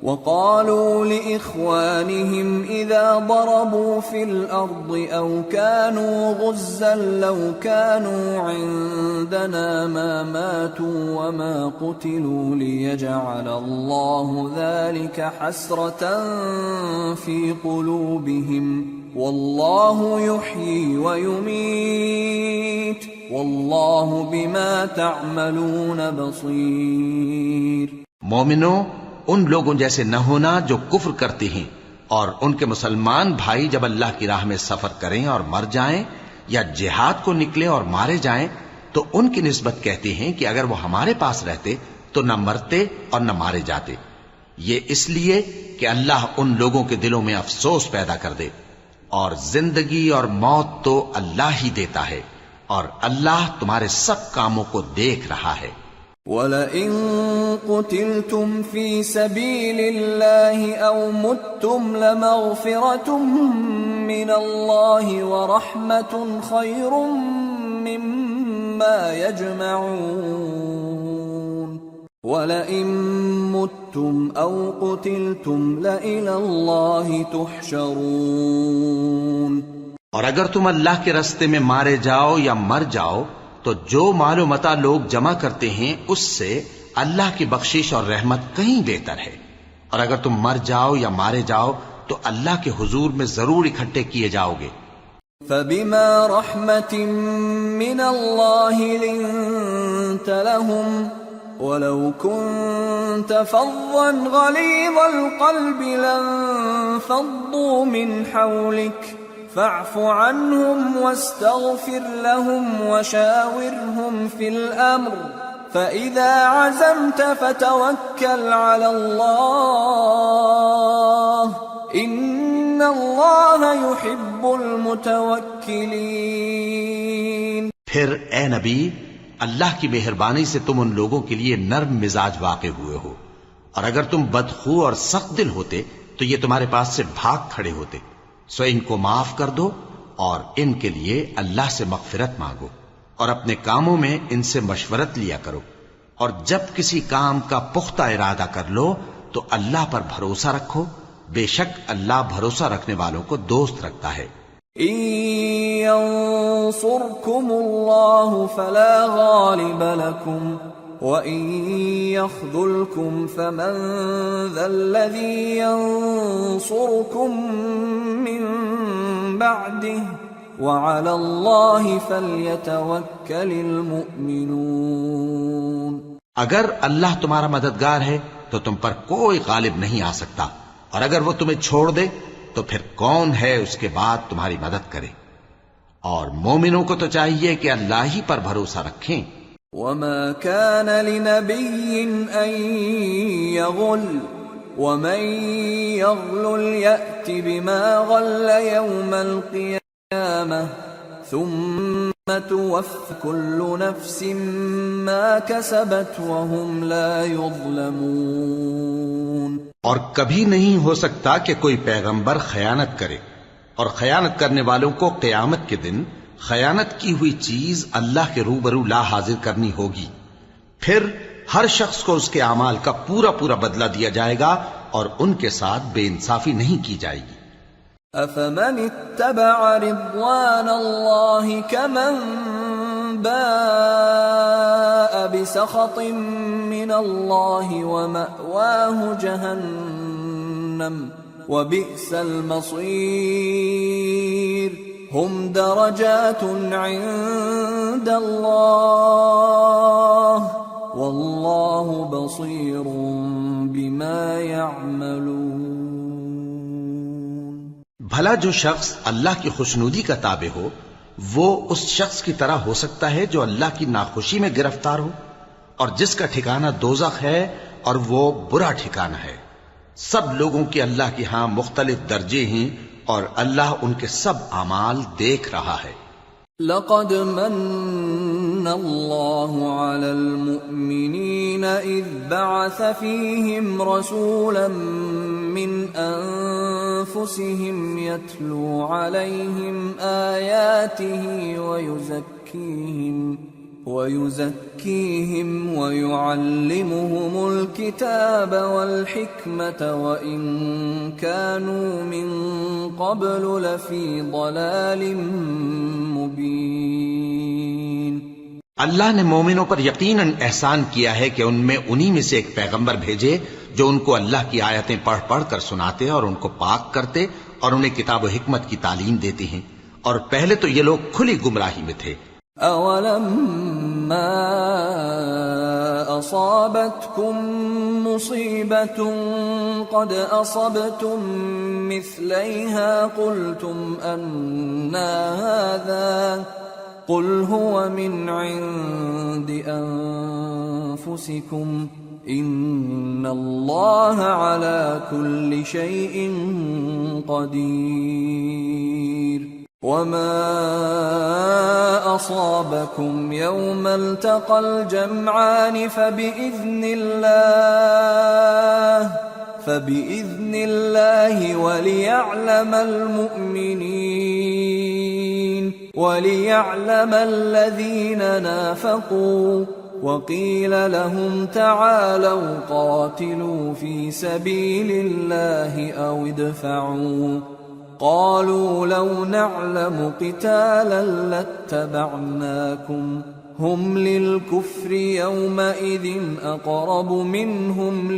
وقالوا لإخوانهم إذا ضربوا في الأرض أو كانوا غزا لو كانوا عندنا ما ماتوا وما قتلوا ليجعل الله ذلك حسرة في قلوبهم والله يحيي ويميت والله بما تعملون بصير۔ مومنوں، ان لوگوں جیسے نہ ہونا جو کفر کرتے ہیں، اور ان کے مسلمان بھائی جب اللہ کی راہ میں سفر کریں اور مر جائیں یا جہاد کو نکلے اور مارے جائیں تو ان کی نسبت کہتے ہیں کہ اگر وہ ہمارے پاس رہتے تو نہ مرتے اور نہ مارے جاتے، یہ اس لیے کہ اللہ ان لوگوں کے دلوں میں افسوس پیدا کر دے، اور زندگی اور موت تو اللہ ہی دیتا ہے، اور اللہ تمہارے سب کاموں کو دیکھ رہا ہے۔ وَلَئِن قُتِلْتُمْ فِي سَبِيلِ اللَّهِ أَوْ مُتُّمْ لَمَغْفِرَةٌ مِّنَ اللَّهِ وَرَحْمَةٌ خَيْرٌ مِّمَّا يَجْمَعُونَ وَلَئِن مُتُّمْ أَوْ قُتِلْتُمْ لَإِلَى اللَّهِ تُحْشَرُونَ۔ اور اگر تم اللہ کے راستے میں مارے جاؤ یا مر جاؤ تو جو مال و متاع لوگ جمع کرتے ہیں اس سے اللہ کی بخشش اور رحمت کہیں بہتر ہے، اور اگر تم مر جاؤ یا مارے جاؤ تو اللہ کے حضور میں ضرور اکٹھے کیے جاؤ گے۔ فَبِمَا رَحْمَةٍ مِّنَ اللَّهِ لِنتَ لَهُمْ وَلَوْ كُنتَ فَظًّا غَلِيظَ الْقَلْبِ لَانفَضُّوا مِنْ حَوْلِكَ فاعف عنهم واستغفر لهم وشاورهم في الأمر فإذا عزمت فتوكل على الله إن الله يحب المتوكلين۔ پھر اے نبی، اللہ کی مہربانی سے تم ان لوگوں کے لیے نرم مزاج واقع ہوئے ہو، اور اگر تم بدخو اور سخت دل ہوتے تو یہ تمہارے پاس سے بھاگ کھڑے ہوتے، سو ان کو معاف کر دو اور ان کے لیے اللہ سے مغفرت مانگو، اور اپنے کاموں میں ان سے مشورت لیا کرو، اور جب کسی کام کا پختہ ارادہ کر لو تو اللہ پر بھروسہ رکھو، بے شک اللہ بھروسہ رکھنے والوں کو دوست رکھتا ہے۔ إن ينصركم الله فلا غالب لكم وَإِن يَخْذُلْكُمْ فَمَنْ ذَا الَّذِي يَنصُرُكُمْ مِنْ بَعْدِهِ وَعَلَى اللَّهِ فَلْيَتَوَكَّلِ الْمُؤْمِنُونَ۔ اگر اللہ تمہارا مددگار ہے تو تم پر کوئی غالب نہیں آ سکتا، اور اگر وہ تمہیں چھوڑ دے تو پھر کون ہے اس کے بعد تمہاری مدد کرے، اور مومنوں کو تو چاہیے کہ اللہ ہی پر بھروسہ رکھیں۔ وَمَا كَانَ لِنَبِيٍّ أَن يَغُلَّ وَمَن يَغْلُلْ يَأْتِ بِمَا غَلَّ يَوْمَ الْقِيَامَةِ ثُمَّ تُوَفَّى كُلُّ نَفْسٍ مَا كَسَبَتْ وَهُمْ لَا يُظْلَمُونَ۔ اور کبھی نہیں ہو سکتا کہ کوئی پیغمبر خیانت کرے، اور خیانت کرنے والوں کو قیامت کے دن خیانت کی ہوئی چیز اللہ کے روبرو لا حاضر کرنی ہوگی، پھر ہر شخص کو اس کے اعمال کا پورا پورا بدلہ دیا جائے گا، اور ان کے ساتھ بے انصافی نہیں کی جائے گی۔ أَفَمَنِ اتَّبَعَ رِضْوَانَ اللَّهِ كَمَنْ بَاءَ بِسَخَطٍ مِّنَ اللَّهِ وَمَأْوَاهُ جَهَنَّمُ وَبِئْسَ الْمَصِيرُ هُمْ دَرَجَاتٌ عِندَ اللَّهِ وَاللَّهُ بَصِيرٌ بِمَا يَعْمَلُونَ۔ بھلا جو شخص اللہ کی خوشنودی کا تابع ہو وہ اس شخص کی طرح ہو سکتا ہے جو اللہ کی ناخوشی میں گرفتار ہو، اور جس کا ٹھکانہ دوزخ ہے اور وہ برا ٹھکانہ ہے۔ سب لوگوں کے اللہ کے ہاں مختلف درجے ہیں، اور اللہ ان کے سب اعمال دیکھ رہا ہے۔ لَقَدْ مَنَّ الله على المؤمنين إذ بعث فيهم رسولا من أنفسهم يتلو عليهم آياته ويزكيهم ويعلمهم الكتاب والحكمة وإن كانوا من قبل لفي ضلال مبين۔ اللہ نے مومنوں پر یقیناً احسان کیا ہے کہ ان میں انہی میں سے ایک پیغمبر بھیجے جو ان کو اللہ کی آیتیں پڑھ پڑھ کر سناتے اور ان کو پاک کرتے اور انہیں کتاب و حکمت کی تعلیم دیتے ہیں، اور پہلے تو یہ لوگ کھلی گمراہی میں تھے۔ أَوَلَمَّا أَصَابَتْكُم مُّصِيبَةٌ قَدْ أَصَبْتُم مِّثْلَيْهَا قُلْتُمْ أَنَّىٰ هَٰذَا قُلْ هُوَ مِنْ عِندِ أَنفُسِكُمْ إِنَّ اللَّهَ عَلَىٰ كُلِّ شَيْءٍ قَدِيرٌ۔ وَمَا أَصَابَكُمْ يَوْمَ الْتَقَى الْجَمْعَانِ فَبِإِذْنِ اللَّهِ وَلِيَعْلَمَ الَّذِينَ نَافَقُوا وَقِيلَ لَهُمْ تَعَالَوْا قَاتِلُوا فِي سَبِيلِ اللَّهِ أَوِ ادْفَعُوا قالوا لو نعلم قتالا لاتبعناكم هم للكفر يومئذ أقرب منهم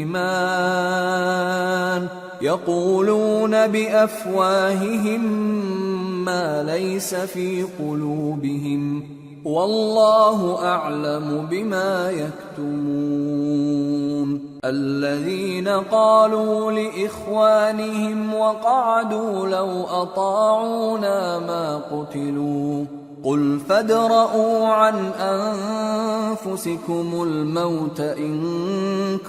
للإيمان يقولون بأفواههم ما ليس في قلوبهم والله أعلم بما يكتمون الذين قالوا لإخوانهم وقعدوا لو أطاعونا ما قتلوا قل فادرءوا عن أنفسكم الموت إن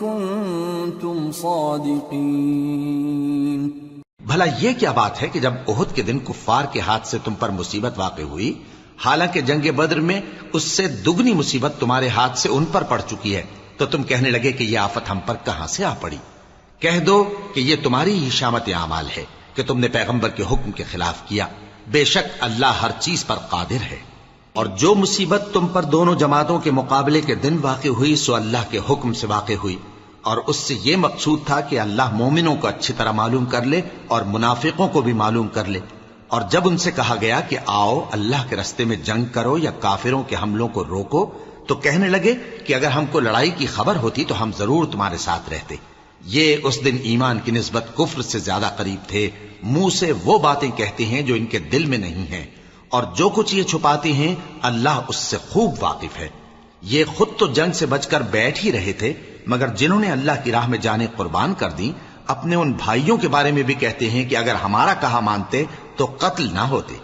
كنتم صادقين۔ بھلا یہ کیا بات ہے کہ جب احد کے دن کفار کے ہاتھ سے تم پر مصیبت واقع ہوئی، حالانکہ جنگ بدر میں اس سے دگنی مصیبت تمہارے ہاتھ سے ان پر پڑ چکی ہے، تو تم کہنے لگے کہ یہ آفت ہم پر کہاں سے آ پڑی؟ کہہ دو کہ یہ تمہاری ہی شامت اعمال ہے کہ تم نے پیغمبر کے حکم کے خلاف کیا، بے شک اللہ ہر چیز پر قادر ہے۔ اور جو مصیبت تم پر دونوں جماعتوں کے مقابلے کے دن واقع ہوئی سو اللہ کے حکم سے واقع ہوئی، اور اس سے یہ مقصود تھا کہ اللہ مومنوں کو اچھی طرح معلوم کر لے اور منافقوں کو بھی معلوم کر لے۔ اور جب ان سے کہا گیا کہ آؤ اللہ کے رستے میں جنگ کرو یا کافروں کے حملوں کو روکو، تو کہنے لگے کہ اگر ہم کو لڑائی کی خبر ہوتی تو ہم ضرور تمہارے ساتھ رہتے۔ یہ اس دن ایمان کی نسبت کفر سے زیادہ قریب تھے، منہ سے وہ باتیں کہتے ہیں جو ان کے دل میں نہیں ہیں، اور جو کچھ یہ چھپاتے ہیں اللہ اس سے خوب واقف ہے۔ یہ خود تو جنگ سے بچ کر بیٹھ ہی رہے تھے، مگر جنہوں نے اللہ کی راہ میں جانیں قربان کر دیں اپنے ان بھائیوں کے بارے میں بھی کہتے ہیں کہ اگر ہمارا کہا مانتے تو قتل نہ ہوتے۔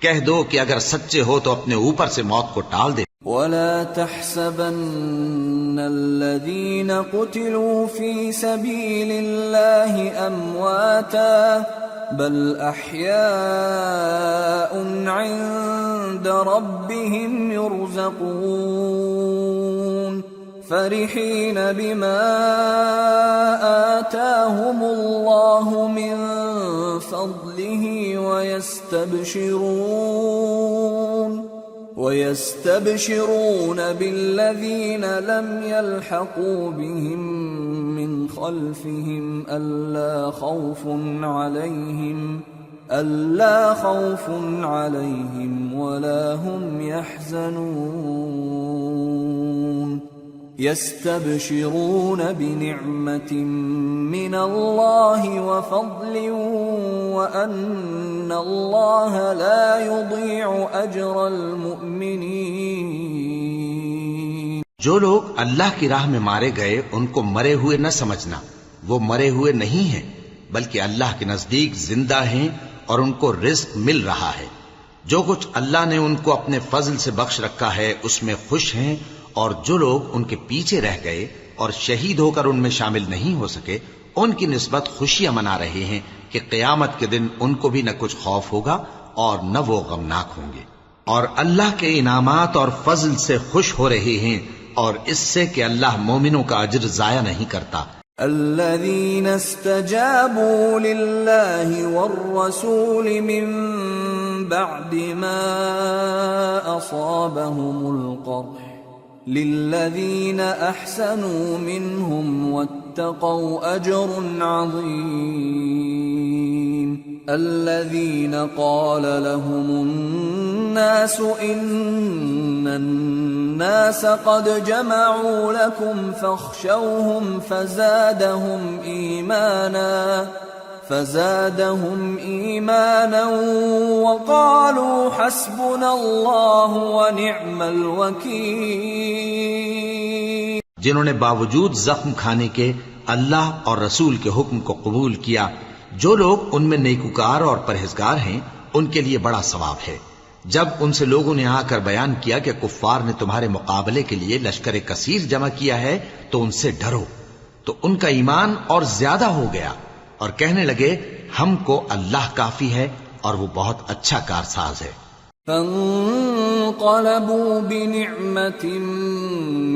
کہہ دو کہ اگر سچے ہو تو اپنے اوپر سے موت کو ٹال دے۔ وَلَا تَحْسَبَنَّ الَّذِينَ قُتِلُوا فِي سَبِيلِ اللَّهِ أَمْوَاتًا بَلْ أَحْيَاءٌ عِندَ رَبِّهِمْ يُرْزَقُونَ فَرِحِينَ بِمَا آتَاهُمُ اللَّهُ مِنْ فَضْلِهِ وَيَسْتَبْشِرُونَ بِالَّذِينَ لَمْ يَلْحَقُوا بِهِمْ مِنْ خَلْفِهِمْ أَلَّا خَوْفٌ عَلَيْهِمْ وَلَا هُمْ يَحْزَنُونَ يَسْتَبْشِرُونَ بِنِعْمَةٍ مِّنَ اللَّهِ وَفَضْلٍ وَأَنَّ اللَّهَ لَا يُضِيعُ أَجْرَ الْمُؤْمِنِينَ۔ جو لوگ اللہ کی راہ میں مارے گئے ان کو مرے ہوئے نہ سمجھنا، وہ مرے ہوئے نہیں ہیں بلکہ اللہ کے نزدیک زندہ ہیں اور ان کو رزق مل رہا ہے۔ جو کچھ اللہ نے ان کو اپنے فضل سے بخش رکھا ہے اس میں خوش ہیں، اور جو لوگ ان کے پیچھے رہ گئے اور شہید ہو کر ان میں شامل نہیں ہو سکے ان کی نسبت خوشیاں منا رہے ہیں کہ قیامت کے دن ان کو بھی نہ کچھ خوف ہوگا اور نہ وہ غمناک ہوں گے۔ اور اللہ کے انعامات اور فضل سے خوش ہو رہے ہیں اور اس سے کہ اللہ مومنوں کا اجر ضائع نہیں کرتا. الذين استجابوا لله والرسول من بعد ما أصابهم القرح للذين أحسنوا منهم واتقوا أجر عظيم. الذين قال لهم الناس إن الناس قد جمعوا لكم فاخشوهم فزادهم إيمانا وقالوا حسبنا الله ونعم الوكيل. جنہوں نے باوجود زخم کھانے کے اللہ اور رسول کے حکم کو قبول کیا، جو لوگ ان میں نیکوکار اور پرہیزگار ہیں ان کے لیے بڑا ثواب ہے. جب ان سے لوگوں نے آ کر بیان کیا کہ کفار نے تمہارے مقابلے کے لیے لشکر کثیر جمع کیا ہے تو ان سے ڈرو، تو ان کا ایمان اور زیادہ ہو گیا اور کہنے لگے ہم کو اللہ کافی ہے اور وہ بہت اچھا کارساز ہے. فانقلبوا بنعمة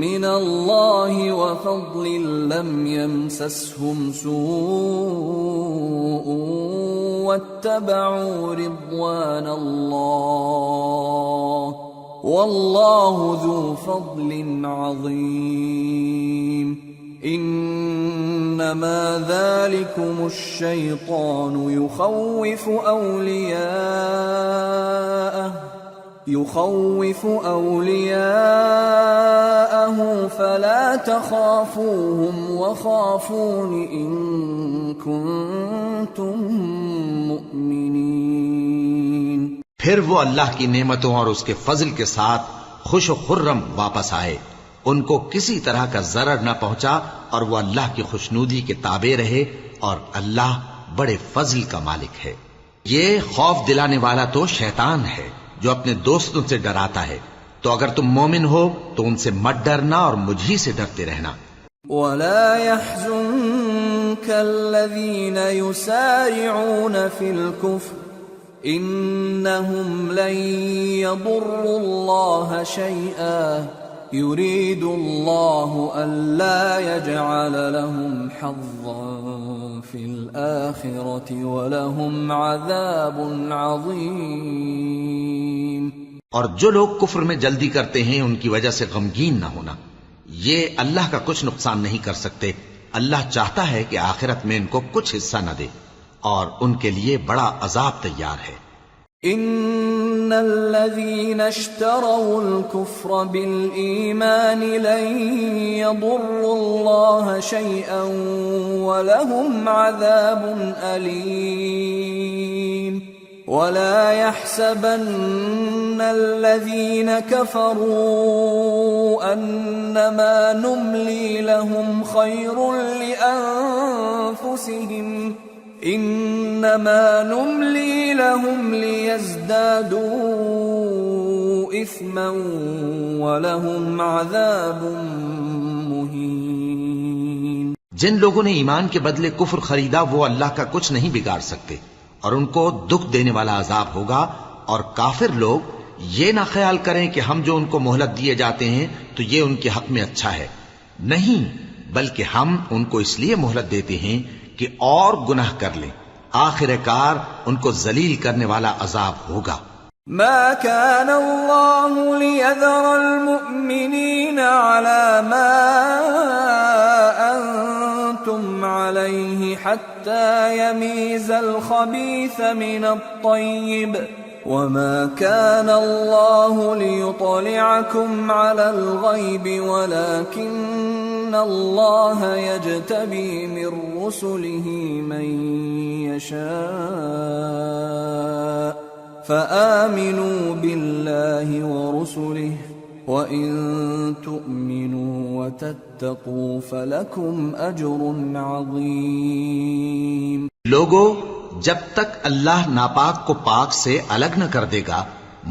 من الله وفضل لم يمسسهم سوء واتبعوا رضوان الله والله ذو فضل عظيم. انما ذلكم الشيطان يخوف أولياءه فلا تخافوهم وخافون إن كنتم مؤمنين. پھر وہ اللہ کی نعمتوں اور اس کے فضل کے ساتھ خوش و خرم واپس آئے، ان کو کسی طرح کا ضرر نہ پہنچا اور وہ اللہ کی خوشنودی کے تابع رہے اور اللہ بڑے فضل کا مالک ہے. یہ خوف دلانے والا تو شیطان ہے جو اپنے دوستوں سے ڈراتا ہے، تو اگر تم مومن ہو تو ان سے مت ڈرنا اور مجھ ہی سے ڈرتے رہنا. وَلَا يَحْزُنكَ الَّذِينَ يُسَارِعُونَ فِي الْكُفْرِ إِنَّهُمْ لَن يَضُرُّوا اللَّهَ شَيْئًا يُرِيدُ اللَّهُ أَلَّا يَجْعَلَ لَهُمْ حَظًّا فِي الْآخِرَةِ وَلَهُمْ عَذَابٌ عَظِيمٌ. اور جو لوگ کفر میں جلدی کرتے ہیں ان کی وجہ سے غمگین نہ ہونا، یہ اللہ کا کچھ نقصان نہیں کر سکتے. اللہ چاہتا ہے کہ آخرت میں ان کو کچھ حصہ نہ دے اور ان کے لیے بڑا عذاب تیار ہے. ان الذين اشتروا الكفر بالإيمان لن يضروا الله شيئا ولهم عذاب أليم. ولا يحسبن الذين كفروا أنما نملي لهم خير لأنفسهم إنما نملي لهم ليزدادوا إثما ولهم عذاب مهين. جن لوگوں نے ایمان کے بدلے کفر خریدا وہ اللہ کا کچھ نہیں بگاڑ سکتے اور ان کو دکھ دینے والا عذاب ہوگا. اور کافر لوگ یہ نہ خیال کریں کہ ہم جو ان کو مہلت دیے جاتے ہیں تو یہ ان کے حق میں اچھا ہے، نہیں، بلکہ ہم ان کو اس لیے مہلت دیتے ہیں کہ اور گناہ کر لیں، آخر کار ان کو ذلیل کرنے والا عذاب ہوگا. ما كان الله ليذر المؤمنين على ما أنتم عليه حتى يميز الخبيث من الطيب وما كان الله ليطلعكم على الغيب ولكن الله يجتبي من رسله من يشاء فآمنوا بالله ورسله وإن تؤمنوا وتتقوا فلكم أجر عظيم. لوگو، جب تک اللہ ناپاک کو پاک سے الگ نہ کر دے گا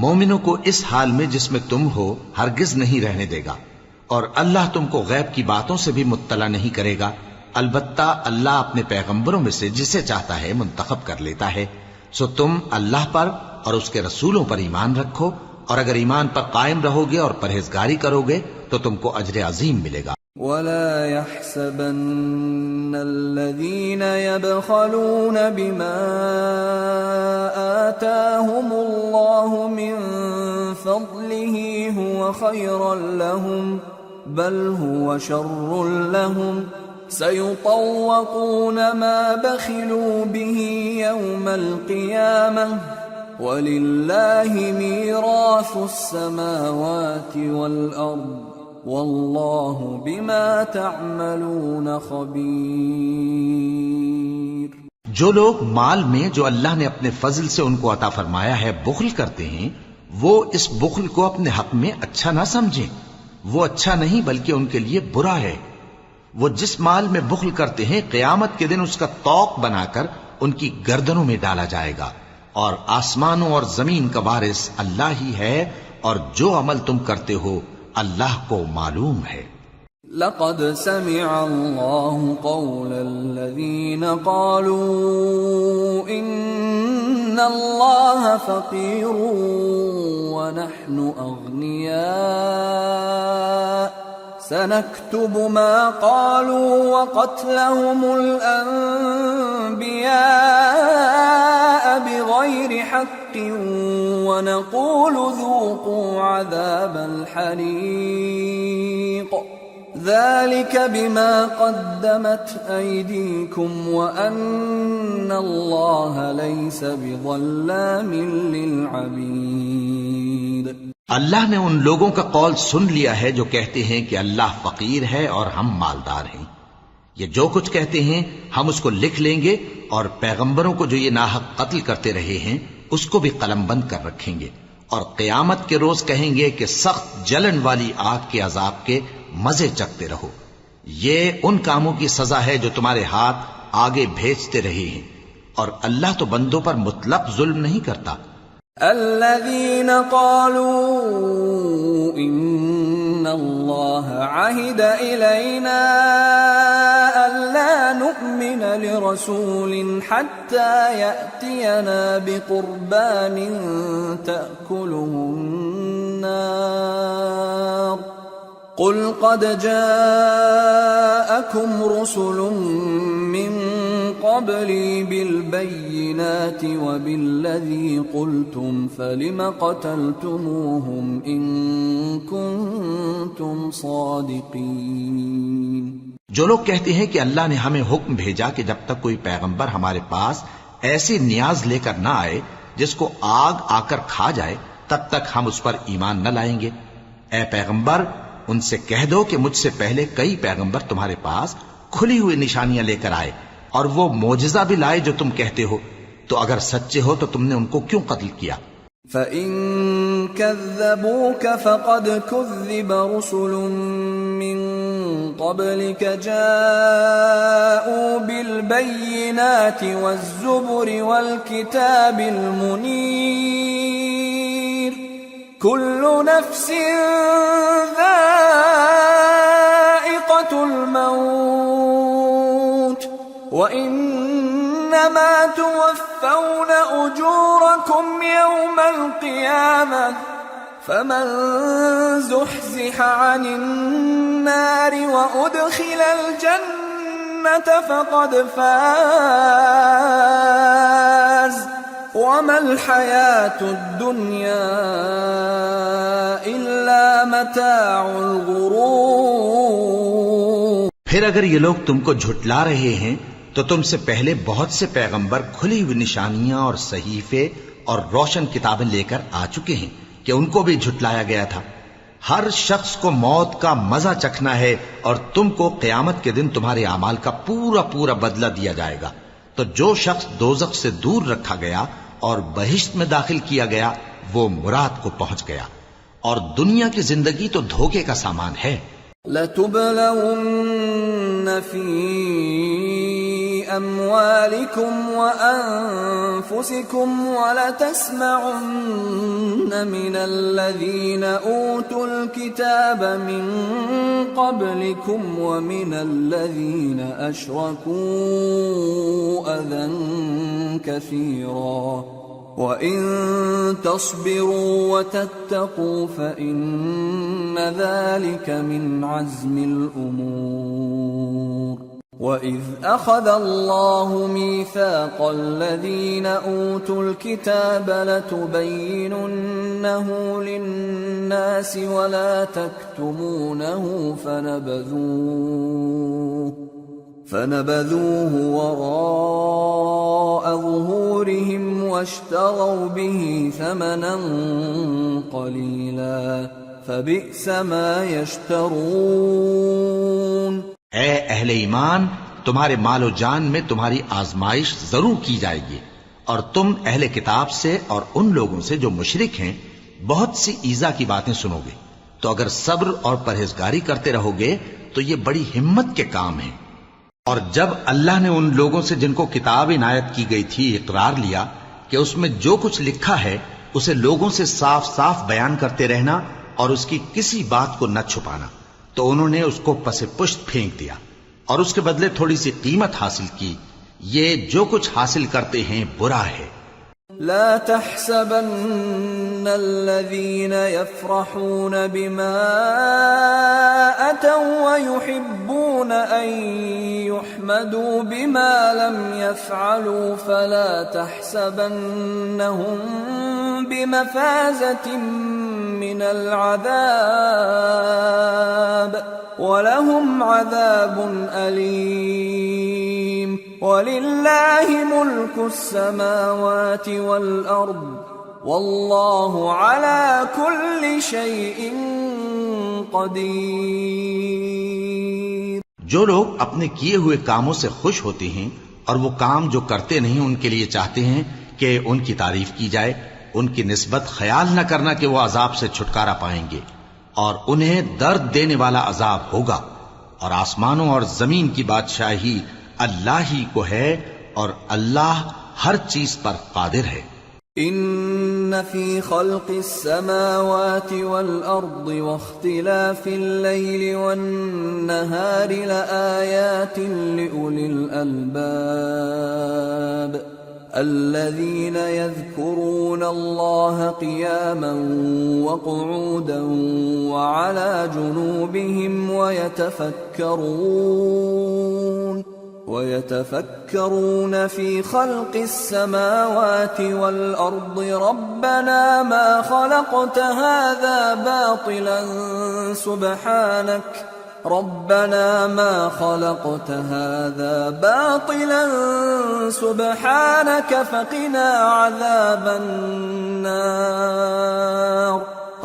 مومنوں کو اس حال میں جس میں تم ہو ہرگز نہیں رہنے دے گا، اور اللہ تم کو غیب کی باتوں سے بھی مطلع نہیں کرے گا. البتہ اللہ اپنے پیغمبروں میں سے جسے چاہتا ہے منتخب کر لیتا ہے. سو تم اللہ پر اور اس کے رسولوں پر ایمان رکھو اور اگر ایمان پر قائم رہو گے اور پرہیزگاری کرو گے تو تم کو اجر عظیم ملے گا۔ ولا يحسبن الذين يبخلون بما آتاهم الله من فضله هو خيرا لهم بل هو شر لهم سيطوقون ما بخلوا به يوم القيامة وَلِلَّهِ مِيرَاثُ السَّمَاوَاتِ وَالْأَرْضِ وَاللَّهُ بِمَا تَعْمَلُونَ خَبِيرٌ۔ جو لوگ مال میں جو اللہ نے اپنے فضل سے ان کو عطا فرمایا ہے بخل کرتے ہیں، وہ اس بخل کو اپنے حق میں اچھا نہ سمجھیں، وہ اچھا نہیں بلکہ ان کے لیے برا ہے۔ وہ جس مال میں بخل کرتے ہیں قیامت کے دن اس کا طوق بنا کر ان کی گردنوں میں ڈالا جائے گا، اور آسمانوں اور زمین کا وارث اللہ ہی ہے، اور جو عمل تم کرتے ہو اللہ کو معلوم ہے۔ لقد سمع الله قول الذين قالوا إن الله فقير ونحن أغنياء سنكتب ما قالوا وقتلهم الأنبياء بغير حق ونقول ذوقوا عذاب الحريق ذلك بما قدمت أيديكم وأن الله ليس بظلام للعبيد۔ اللہ نے ان لوگوں کا قول سن لیا ہے جو کہتے ہیں کہ اللہ فقیر ہے اور ہم مالدار ہیں۔ یہ جو کچھ کہتے ہیں ہم اس کو لکھ لیں گے، اور پیغمبروں کو جو یہ ناحق قتل کرتے رہے ہیں اس کو بھی قلم بند کر رکھیں گے، اور قیامت کے روز کہیں گے کہ سخت جلن والی آگ کے عذاب کے مزے چکھتے رہو۔ یہ ان کاموں کی سزا ہے جو تمہارے ہاتھ آگے بھیجتے رہے ہیں، اور اللہ تو بندوں پر مطلق ظلم نہیں کرتا۔ الذين قالوا إن الله عهد إلينا ألا نؤمن لرسول حتى يأتينا بقربان تأكله النار قل قد جاءكم رسل من قبلي بالبينات وبالذي قلتم فلم قتلتموهم إن كنتم صادقين۔ جو لوگ کہتے ہیں کہ اللہ نے ہمیں حکم بھیجا کہ جب تک کوئی پیغمبر ہمارے پاس ایسی نیاز لے کر نہ آئے جس کو آگ آ کر کھا جائے تب تک ہم اس پر ایمان نہ لائیں گے۔ اے پیغمبر ان سے کہہ دو کہ مجھ سے پہلے کئی پیغمبر تمہارے پاس کھلی ہوئی نشانیاں لے کر آئے اور وہ معجزہ بھی لائے جو تم کہتے ہو، تو اگر سچے ہو تو تم نے ان کو کیوں قتل کیا؟ فَإِن كَذَّبُوكَ فَقَدْ كُذِّبَ رُسُلٌ مِّن قَبْلِكَ جَاءُوا بِالْبَيِّنَاتِ وَالزُّبُرِ وَالْكِتَابِ الْمُنِيرِ كُلُّ نَفْسٍ ذَائِقَةُ الْمَوْتِ وَإِنَّمَا تُوَفَّوْنَ أُجُورَكُمْ يَوْمَ الْقِيَامَةِ فَمَنْ زُحْزِحَ عَنِ النَّارِ وَأُدْخِلَ الْجَنَّةَ فَقَدْ فَازَ وَمَا الْحَيَاةُ الدُّنْيَا إِلَّا مَتَاعُ الْغُرُورِ۔ پھر اگر یہ لوگ تم کو جھٹلا رہے ہیں تو تم سے پہلے بہت سے پیغمبر کھلی ہوئی نشانیاں اور صحیفے اور روشن کتابیں لے کر آ چکے ہیں کہ ان کو بھی جھٹلایا گیا تھا۔ ہر شخص کو موت کا مزہ چکھنا ہے، اور تم کو قیامت کے دن تمہارے اعمال کا پورا پورا بدلہ دیا جائے گا۔ تو جو شخص دوزخ سے دور رکھا گیا اور بہشت میں داخل کیا گیا وہ مراد کو پہنچ گیا، اور دنیا کی زندگی تو دھوکے کا سامان ہے۔ لَتُبْلَوُنَّ فِي أَمْوَالِكُمْ وَأَنفُسِكُمْ وَلَتَسْمَعُنَّ مِنَ الَّذِينَ أُوتُوا الْكِتَابَ مِنْ قَبْلِكُمْ وَمِنَ الَّذِينَ أَشْرَكُوا أَذًى كَثِيرًا وَإِن تَصْبِرُوا وَتَتَّقُوا فَإِنَّ ذَلِكَ مِنْ عَزْمِ الْأُمُورِ وَإِذْ أَخَذَ اللَّهُ مِيثَاقَ الَّذِينَ أُوتُوا الْكِتَابَ لَتُبَيِّنُنَّهُ لِلنَّاسِ وَلَا تَكْتُمُونَهُ فنبذوه وراء ظهورهم واشتروا به ثمنا قليلا فبئس ما يشترون۔ اے اہل ایمان، تمہارے مال و جان میں تمہاری آزمائش ضرور کی جائے گی، اور تم اہل کتاب سے اور ان لوگوں سے جو مشرک ہیں بہت سی ایذا کی باتیں سنو گے، تو اگر صبر اور پرہیزگاری کرتے رہو گے تو یہ بڑی ہمت کے کام ہیں۔ اور جب اللہ نے ان لوگوں سے جن کو کتاب عنایت کی گئی تھی اقرار لیا کہ اس میں جو کچھ لکھا ہے اسے لوگوں سے صاف صاف بیان کرتے رہنا اور اس کی کسی بات کو نہ چھپانا، تو انہوں نے اس کو پس پشت پھینک دیا اور اس کے بدلے تھوڑی سی قیمت حاصل کی۔ یہ جو کچھ حاصل کرتے ہیں برا ہے۔ لا تحسبن الذين يفرحون بما أتوا ويحبون أن يحمدوا بما لم يفعلوا فلا تحسبنهم بمفازة من العذاب وَلَهُمْ عَذَابٌ أَلِيمٌ وَلِلَّهِ مُلْكُ السَّمَاوَاتِ وَالْأَرْضِ وَاللَّهُ عَلَى كُلِّ شَيْءٍ قَدِيرٌ۔ جو لوگ اپنے کیے ہوئے کاموں سے خوش ہوتے ہیں اور وہ کام جو کرتے نہیں ان کے لیے چاہتے ہیں کہ ان کی تعریف کی جائے، ان کی نسبت خیال نہ کرنا کہ وہ عذاب سے چھٹکارا پائیں گے، اور انہیں درد دینے والا عذاب ہوگا۔ اور آسمانوں اور زمین کی بادشاہی اللہ ہی کو ہے، اور اللہ ہر چیز پر قادر ہے۔ ان فی خلق السماوات والارض واختلاف الليل والنهار لآیات لأولی الالباب الذين يذكرون الله قياما وقعودا وعلى جنوبهم ويتفكرون في خلق السماوات والأرض ربنا ما خلقت هذا باطلا سبحانك فقنا عذاب النار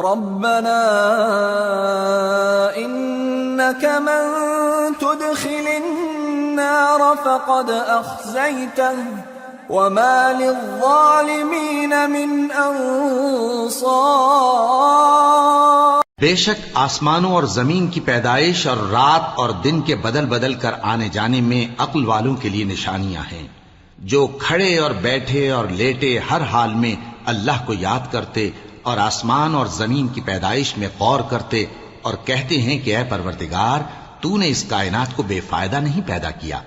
ربنا إنك من تدخل النار فقد أخزيته وما للظالمين من أنصار۔ بے شک آسمانوں اور زمین کی پیدائش اور رات اور دن کے بدل بدل کر آنے جانے میں عقل والوں کے لیے نشانیاں ہیں، جو کھڑے اور بیٹھے اور لیٹے ہر حال میں اللہ کو یاد کرتے اور آسمان اور زمین کی پیدائش میں غور کرتے اور کہتے ہیں کہ اے پروردگار، تو نے اس کائنات کو بے فائدہ نہیں پیدا کیا،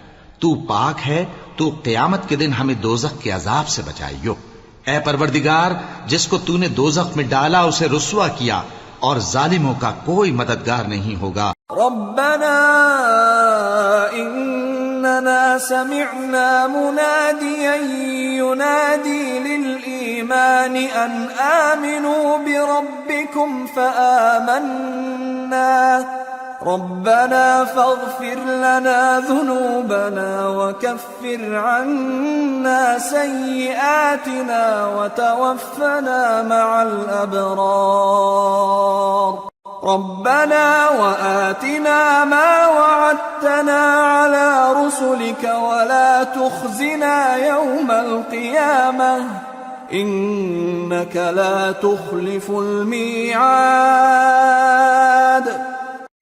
تو پاک ہے، تو قیامت کے دن ہمیں دوزخ کے عذاب سے بچائیو۔ اے پروردگار، جس کو تو نے دوزخ میں ڈالا اسے رسوا کیا، اور ظالموں کا کوئی مددگار نہیں ہوگا۔ ربنا اننا سمعنا مناديا ينادي للإيمان ان آمنوا بربكم فآمنا ربنا فاغفر لنا ذنوبنا وكفر عنا سيئاتنا وتوفنا مع الأبرار ربنا وآتنا ما وعدتنا على رسلك ولا تخزنا يوم القيامة إنك لا تخلف الميعاد۔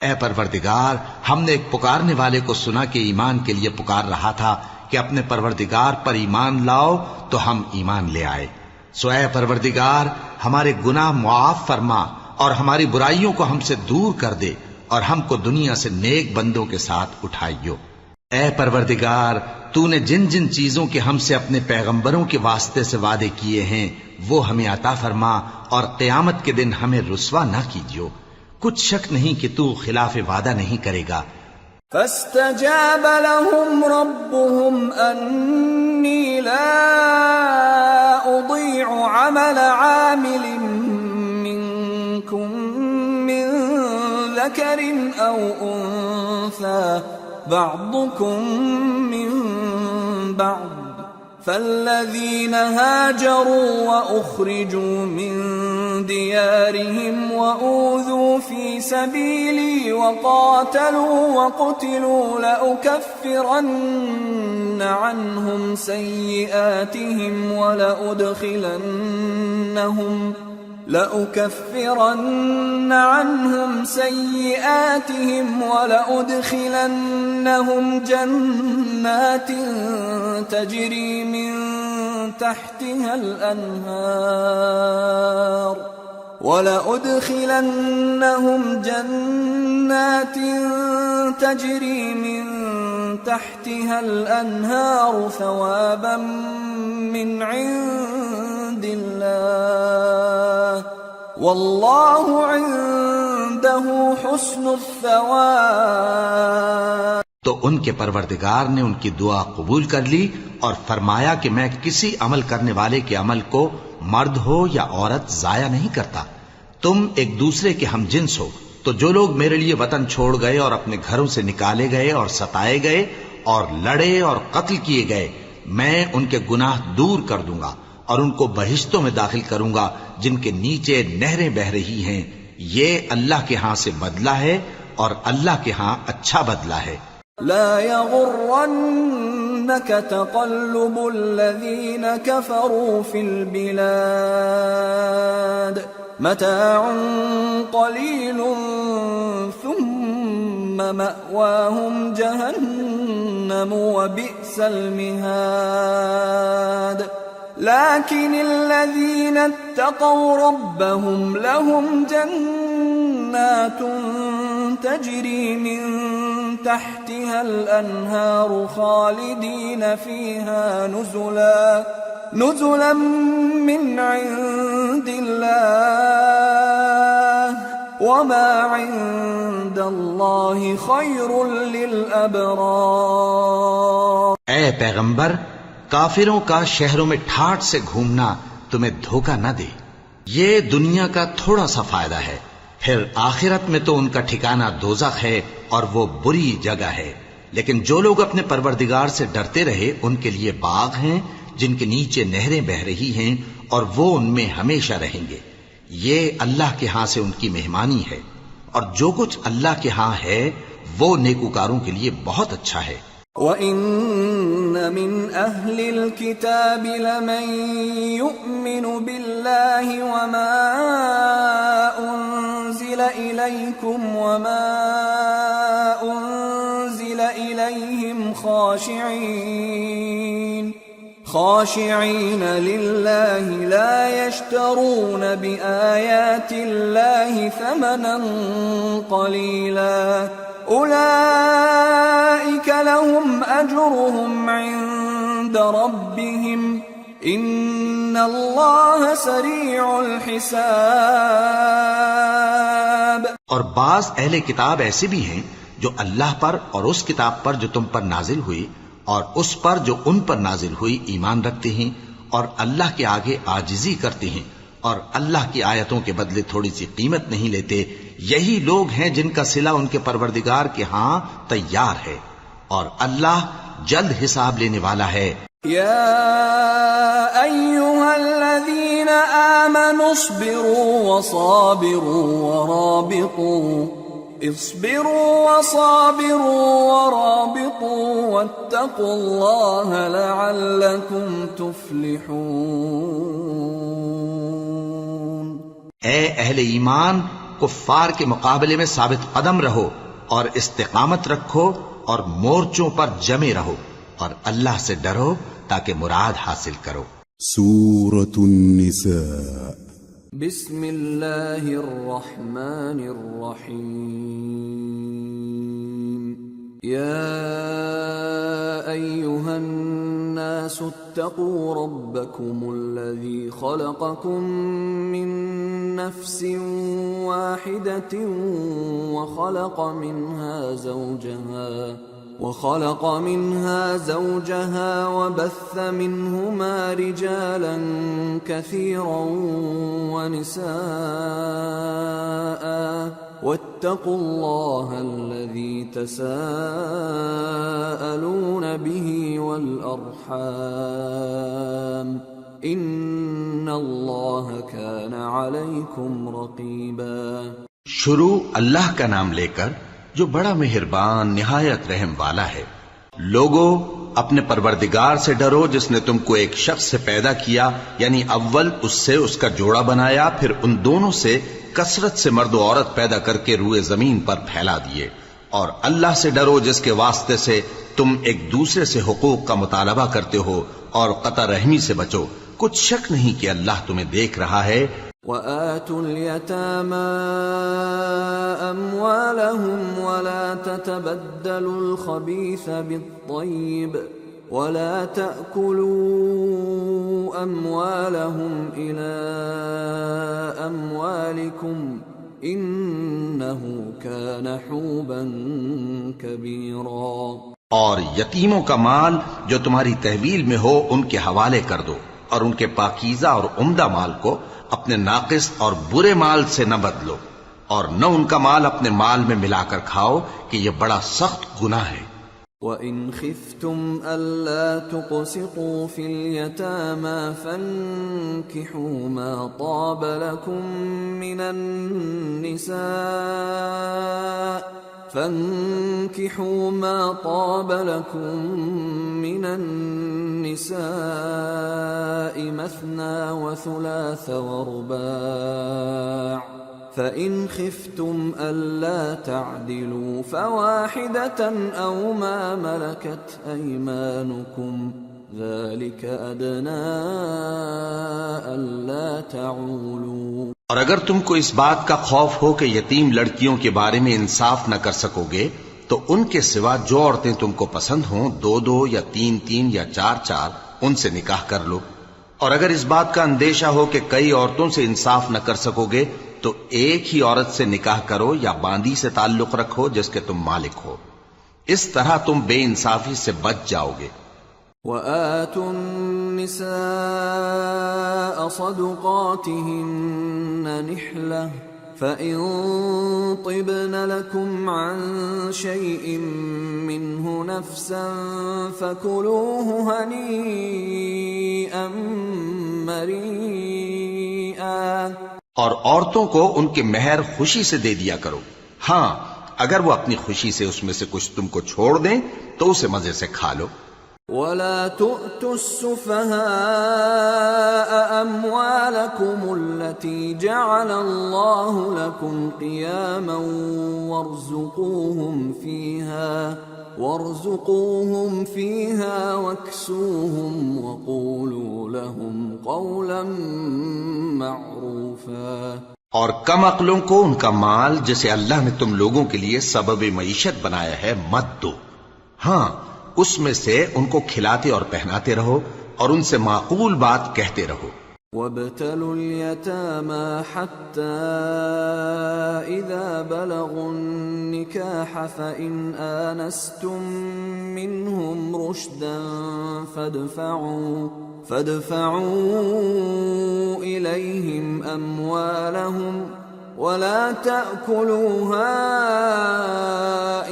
اے پروردگار، ہم نے ایک پکارنے والے کو سنا کہ ایمان کے لیے پکار رہا تھا کہ اپنے پروردگار پر ایمان لاؤ، تو ہم ایمان لے آئے۔ سو اے پروردگار، ہمارے گناہ معاف فرما اور ہماری برائیوں کو ہم سے دور کر دے، اور ہم کو دنیا سے نیک بندوں کے ساتھ اٹھائیو۔ اے پروردگار، تو نے جن جن چیزوں کے ہم سے اپنے پیغمبروں کے واسطے سے وعدے کیے ہیں وہ ہمیں عطا فرما، اور قیامت کے دن ہمیں رسوا نہ کیجیو۔ کچھ شک نہیں کہ تو خلاف وعدہ نہیں کرے گا۔ فاستجاب لهم ربهم أني لا أضيع عمل عامل منكم من ذكر أو أنثى بعضكم من بعض، فالذين هاجروا وأخرجوا من ديارهم وأوذوا في سبيلي وقاتلوا وقتلوا لأكفرن عنهم سيئاتهم ولأدخلنهم جنات تجري من تحتها الأنهار ثوابا من عند الله والله عنده حسن الثواب۔ تو ان کے پروردگار نے ان کی دعا قبول کر لی اور فرمایا کہ میں کسی عمل کرنے والے کے عمل کو مرد ہو یا عورت ضائع نہیں کرتا۔ تم ایک دوسرے کے ہم جنس ہو، تو جو لوگ میرے لیے وطن چھوڑ گئے اور اپنے گھروں سے نکالے گئے اور ستائے گئے اور لڑے اور قتل کیے گئے، میں ان کے گناہ دور کر دوں گا اور ان کو بہشتوں میں داخل کروں گا جن کے نیچے نہریں بہہ رہی ہیں۔ یہ اللہ کے ہاں سے بدلہ ہے اور اللہ کے ہاں اچھا بدلہ ہے۔ لا يغرنك تقلب الذين كفروا في البلاد متاع قليل ثم مأواهم جهنم وبئس المهاد لكن الذين اتقوا ربهم لهم جنات تجري من تحتها الأنهار خالدين فيها نزلا من عند الله وما عند الله خير للأبرار۔ اے پیغمبر، کافروں کا شہروں میں ٹھاٹھ سے گھومنا تمہیں دھوکہ نہ دے، یہ دنیا کا تھوڑا سا فائدہ ہے، پھر آخرت میں تو ان کا ٹھکانہ دوزخ ہے اور وہ بری جگہ ہے۔ لیکن جو لوگ اپنے پروردگار سے ڈرتے رہے ان کے لیے باغ ہیں جن کے نیچے نہریں بہہ رہی ہیں اور وہ ان میں ہمیشہ رہیں گے۔ یہ اللہ کے ہاں سے ان کی مہمانی ہے، اور جو کچھ اللہ کے ہاں ہے وہ نیکوکاروں کے لیے بہت اچھا ہے۔ وَإِنَّ مِنْ أَهْلِ الْكِتَابِ لَمَنْ يُؤْمِنُ بِاللَّهِ وَمَا أُنْزِلَ إِلَيْكُمْ وَمَا أُنْزِلَ إِلَيْهِمْ خاشعين لله لا يشترون بآيات الله ثمنا قليلا أولئك لهم أجرهم عند ربهم إن الله سريع الحساب۔ اور بعض اہل کتاب ایسے بھی ہیں جو اللہ پر اور اس کتاب پر جو تم پر نازل ہوئی اور اس پر جو ان پر نازل ہوئی ایمان رکھتے ہیں اور اللہ کے آگے عاجزی کرتے ہیں اور اللہ کی آیتوں کے بدلے تھوڑی سی قیمت نہیں لیتے۔ یہی لوگ ہیں جن کا صلہ ان کے پروردگار کے ہاں تیار ہے، اور اللہ جلد حساب لینے والا ہے۔ یا ایھا الذین آمنوا اصبروا ورابطوا واتقوا اللہ لعلکم تفلحون۔ اے اہل ایمان، کفار کے مقابلے میں ثابت قدم رہو اور استقامت رکھو اور مورچوں پر جمے رہو اور اللہ سے ڈرو تاکہ مراد حاصل کرو۔ سورة النساء۔ بسم اللہ الرحمن الرحیم۔ يا أيها الناس اتقوا ربكم الذي خلقكم من نفس واحدة وخلق منها زوجها وبث منهما رجالا كثيرا ونساء واتقوا الله الذي تساءلون به والأرحام ان اللہ کان علیکم رقیبا۔ شروع اللہ کا نام لے کر جو بڑا مہربان نہایت رحم والا ہے۔ لوگو اپنے پروردگار سے ڈرو جس نے تم کو ایک شخص سے پیدا کیا، یعنی اول اس سے اس کا جوڑا بنایا، پھر ان دونوں سے کثرت سے مرد و عورت پیدا کر کے روئے زمین پر پھیلا دیے، اور اللہ سے ڈرو جس کے واسطے سے تم ایک دوسرے سے حقوق کا مطالبہ کرتے ہو، اور قطع رحمی سے بچو، کچھ شک نہیں کہ اللہ تمہیں دیکھ رہا ہے۔ وَآتُوا الْيَتَامَى أَمْوَالَهُمْ وَلَا تَتَبَدَّلُوا الْخَبِيثَ بِالطَّيِّبِ وَلَا تَأْكُلُوا أَمْوَالَهُمْ إِلَىٰ أَمْوَالِكُمْ إِنَّهُ كَانَ حُوبًا كَبِيرًا۔ اور یتیموں کا مال جو تمہاری تحویل میں ہو ان کے حوالے کر دو، اور ان کے پاکیزہ اور عمدہ مال کو اپنے ناقص اور برے مال سے نہ بدلو، اور نہ ان کا مال اپنے مال میں ملا کر کھاؤ کہ یہ بڑا سخت گناہ ہے۔ وَإِنْ خِفْتُمْ أَلَّا تُقْسِطُوا فِي الْيَتَامَى فَانكِحُوا مَا طَابَ لَكُم من النساء مثنى وثلاث ورباع فإن خفتم ألا تعدلوا فواحدة أو ما ملكت أيمانكم ذلك أدنى ألا تعولوا۔ اور اگر تم کو اس بات کا خوف ہو کہ یتیم لڑکیوں کے بارے میں انصاف نہ کر سکو گے تو ان کے سوا جو عورتیں تم کو پسند ہوں، 2 یا 3 یا 4 ان سے نکاح کر لو۔ اور اگر اس بات کا اندیشہ ہو کہ کئی عورتوں سے انصاف نہ کر سکو گے تو ایک ہی عورت سے نکاح کرو یا باندی سے تعلق رکھو جس کے تم مالک ہو، اس طرح تم بے انصافی سے بچ جاؤ گے۔ وَآتُوا النِّسَاءَ صَدُقَاتِهِنَّ نِحْلَةً فَإِن طِبْنَ لَكُمْ عَن شَيْءٍ مِّنْهُ نَفْسًا فَكُلُوهُ هَنِيئًا مَّرِيئًا۔ اور عورتوں کو ان کے مہر خوشی سے دے دیا کرو، ہاں اگر وہ اپنی خوشی سے اس میں سے کچھ تم کو چھوڑ دیں تو اسے مزے سے کھا لو۔ وَلَا تُؤْتُوا السُّفَهَاءَ أَمْوَالَكُمُ الَّتِي جَعَلَ اللَّهُ لَكُمْ قِيَامًا وَارْزُقُوهُمْ فِيهَا وَاكْسُوهُمْ وَقُولُوا لَهُمْ قَوْلًا مَّعْرُوفًا۔ اور کم عقلوں کو ان کا مال جسے اللہ نے تم لوگوں کے لیے سبب معیشت بنایا ہے مت دو، ہاں اس میں سے ان کو کھلاتے اور پہناتے رہو اور ان سے معقول بات کہتے رہو۔ وَابْتَلُوا الْيَتَامَى حَتَّى إِذَا بَلَغُوا النِّكَاحَ فَإِنْ آنَسْتُم مِّنْهُمْ رُشْدًا فَادْفَعُوا إِلَيْهِمْ أَمْوَالَهُمْ وَلَا تَأْكُلُوهَا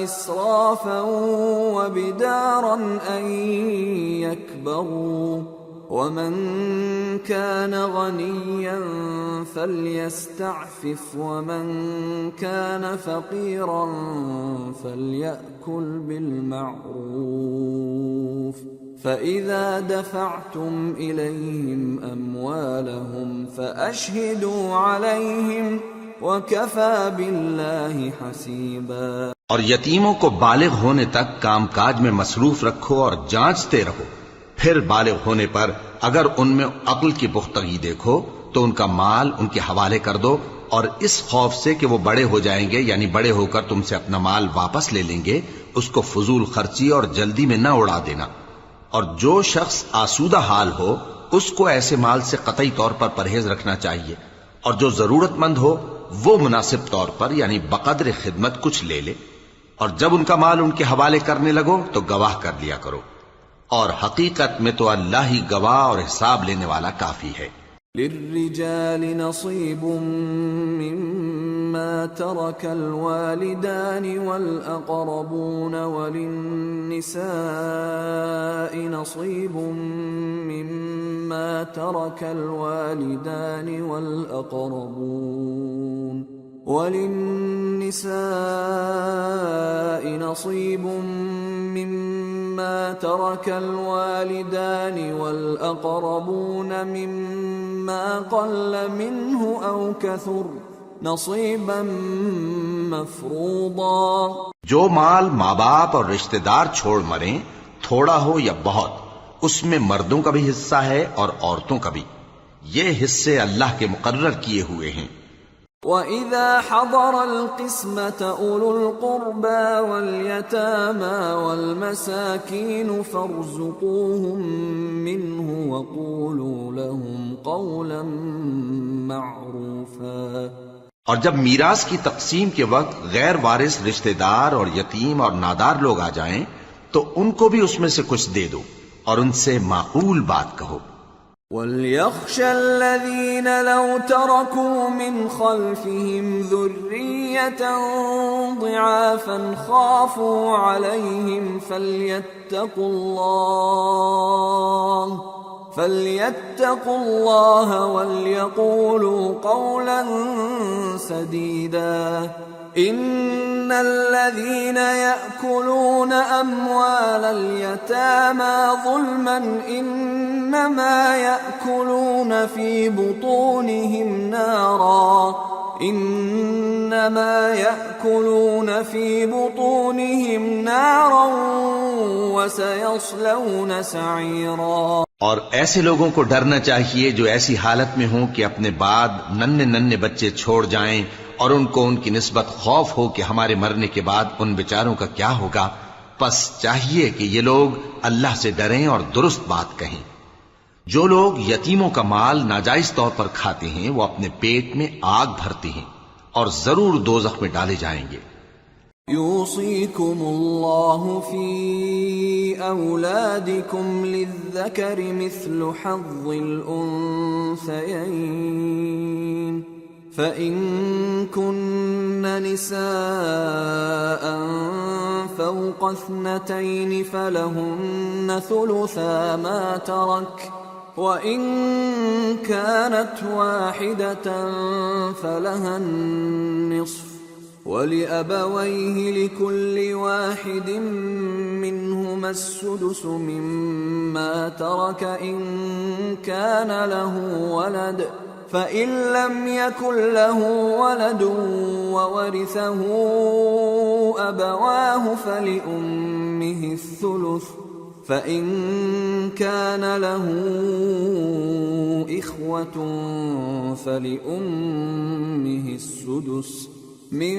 إِسْرَافًا وَبِدَارًا أَن يَكْبَرُوا وَمَن كَانَ غَنِيًّا فَلْيَسْتَعْفِفْ وَمَن كَانَ فَقِيرًا فَلْيَأْكُلْ بِالْمَعْرُوفِ فَإِذَا دَفَعْتُمْ إِلَيْهِمْ أَمْوَالَهُمْ فَأَشْهِدُوا عَلَيْهِمْ وَكَفَى بِاللَّهِ حَسِيبًا۔ اور یتیموں کو بالغ ہونے تک کام کاج میں مصروف رکھو اور جانچتے رہو، پھر بالغ ہونے پر اگر ان میں عقل کی پختگی دیکھو تو ان کا مال ان کے حوالے کر دو اور اس خوف سے کہ وہ بڑے ہو جائیں گے، یعنی بڑے ہو کر تم سے اپنا مال واپس لے لیں گے، اس کو فضول خرچی اور جلدی میں نہ اڑا دینا۔ اور جو شخص آسودہ حال ہو اس کو ایسے مال سے قطعی طور پر پرہیز رکھنا چاہیے، اور جو ضرورت مند ہو وہ مناسب طور پر یعنی بقدر خدمت کچھ لے لے، اور جب ان کا مال ان کے حوالے کرنے لگو تو گواہ کر لیا کرو، اور حقیقت میں تو اللہ ہی گواہ اور حساب لینے والا کافی ہے۔ للرجال نصيب مما ترك الوالدان والأقربون وللنساء نصيب مما ترك الوالدان والأقربون مما قل منه أو كثر نصيبا مفروضا۔ جو مال ماں باپ اور رشتہ دار چھوڑ مریں، تھوڑا ہو یا بہت، اس میں مردوں کا بھی حصہ ہے اور عورتوں کا بھی، یہ حصے اللہ کے مقرر کیے ہوئے ہیں۔ وَإِذَا حَضَرَ الْقِسْمَةَ أُولُو الْقُرْبَى وَالْيَتَامَى وَالْمَسَاكِينُ فَارْزُقُوهُم مِّنْهُ وَقُولُوا لَهُمْ قَوْلًا مَّعْرُوفًا۔ اور جب میراث کی تقسیم کے وقت غیر وارث رشتہ دار اور یتیم اور نادار لوگ آ جائیں تو ان کو بھی اس میں سے کچھ دے دو اور ان سے معقول بات کہو۔ وَلْيَخْشَ الَّذِينَ لَوْ تَرَكُوا مِنْ خَلْفِهِمْ ذُرِّيَّةً ضِعَافًا خَافُوا عَلَيْهِمْ فَلْيَتَّقُوا اللَّهَ وَلْيَقُولُوا قَوْلًا سَدِيدًا۔ إِنَّ الَّذِينَ يَأْكُلُونَ أَمْوَالَ الْيَتَامَى ظُلْمًا إِنَّمَا يَأْكُلُونَ فِي بُطُونِهِمْ نَارًا وَسَيَصْلَوْنَ سَعِيرًا۔ اور ایسے لوگوں کو ڈرنا چاہیے جو ایسی حالت میں ہوں کہ اپنے بعد ننھے بچے چھوڑ جائیں اور ان کو ان کی نسبت خوف ہو کہ ہمارے مرنے کے بعد ان بیچاروں کا کیا ہوگا، پس چاہیے کہ یہ لوگ اللہ سے ڈریں اور درست بات کہیں۔ جو لوگ یتیموں کا مال ناجائز طور پر کھاتے ہیں وہ اپنے پیٹ میں آگ بھرتے ہیں اور ضرور دوزخ میں ڈالے جائیں گے۔ يوصيكم الله في أولادكم للذكر مثل حظ الأنثيين، فإن كن نساء فوق 2 فلهن ثلثا ما ترك، وإن كانت واحدة فلها النصف، وَلِأَبَوَيْهِ لِكُلِّ وَاحِدٍ مِّنْهُمَا السُّدُسُ مِمَّا تَرَكَ إِن كَانَ لَهُ وَلَدٌ، فَإِن لَّمْ يَكُن لَّهُ وَلَدٌ وَوَرِثَهُ أَبَوَاهُ فَلِأُمِّهِ الثُّلُثُ، فَإِن كَانَ لَهُ إِخْوَةٌ فَلِأُمِّهِ السُّدُسُ من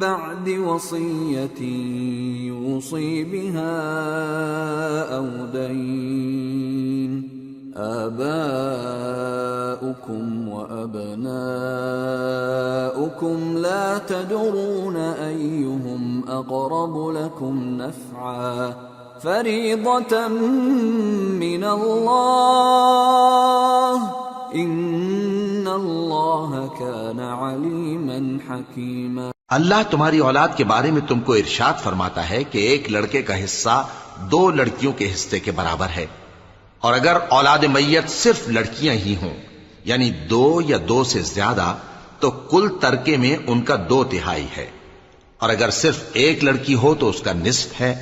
بعد وصية يوصي بها أو دين، آباؤكم وأبناؤكم لا تدرون أيهم أقرب لكم نفعا، فريضة من الله، ان اللہ کان علیما حکیما۔ اللہ تمہاری اولاد کے بارے میں تم کو ارشاد فرماتا ہے کہ ایک لڑکے کا حصہ 2 لڑکیوں کے حصے کے برابر ہے، اور اگر اولاد میت صرف لڑکیاں ہی ہوں یعنی 2 یا 2 سے زیادہ تو کل ترکے میں ان کا 2/3 ہے، اور اگر صرف ایک لڑکی ہو تو اس کا نصف ہے،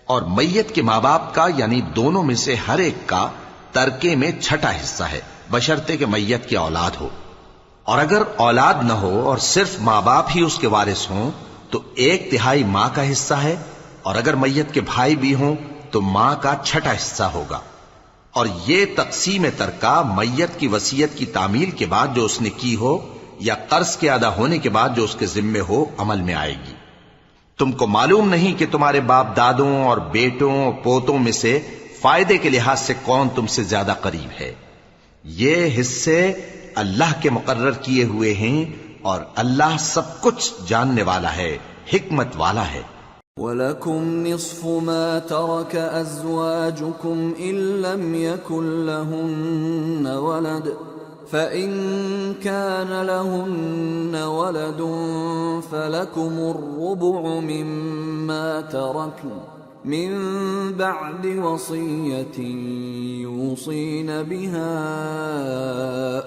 اور میت کے ماں باپ کا یعنی دونوں میں سے ہر ایک کا ترکے میں 6واں حصہ ہے، بشرطے کہ میت کی اولاد ہو، اور اگر اولاد نہ ہو اور صرف ماں باپ ہی اس کے وارث ہوں تو 1/3 ماں کا حصہ ہے، اور اگر میت کے بھائی بھی ہوں تو ماں کا 6واں حصہ ہوگا۔ اور یہ تقسیم ترکہ میت کی وصیت کی تعمیل کے بعد جو اس نے کی ہو یا قرض کے ادا ہونے کے بعد جو اس کے ذمے ہو عمل میں آئے گی۔ تم کو معلوم نہیں کہ تمہارے باپ دادوں اور بیٹوں اور پوتوں میں سے فائدے کے لحاظ سے کون تم سے زیادہ قریب ہے؟ یہ حصے اللہ کے مقرر کیے ہوئے ہیں اور اللہ سب کچھ جاننے والا ہے، حکمت والا ہے۔ وَلَكُمْ نِصْفُ مَا تَرَكَ أَزْوَاجُكُمْ إِن لَّمْ يَكُن لَّهُنَّ وَلَدٌ فَإِن كَانَ لَهُنَّ وَلَدٌ فَلَكُمُ الرُّبُعُ مِمَّا تَرَكْنَ من بعد وصية يوصين بها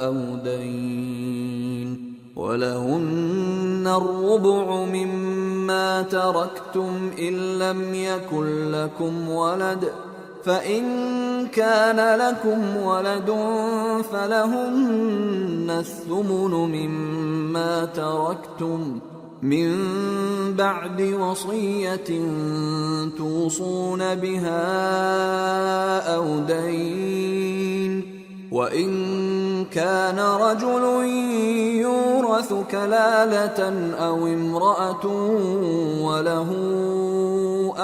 أو دين ولهن الربع مما تركتم إن لم يكن لكم ولد فإن كان لكم ولد فلهن الثمن مما تركتم من بعد وصية توصون بها أو دين وإن كان رجل يورث كلالة أو امرأة وله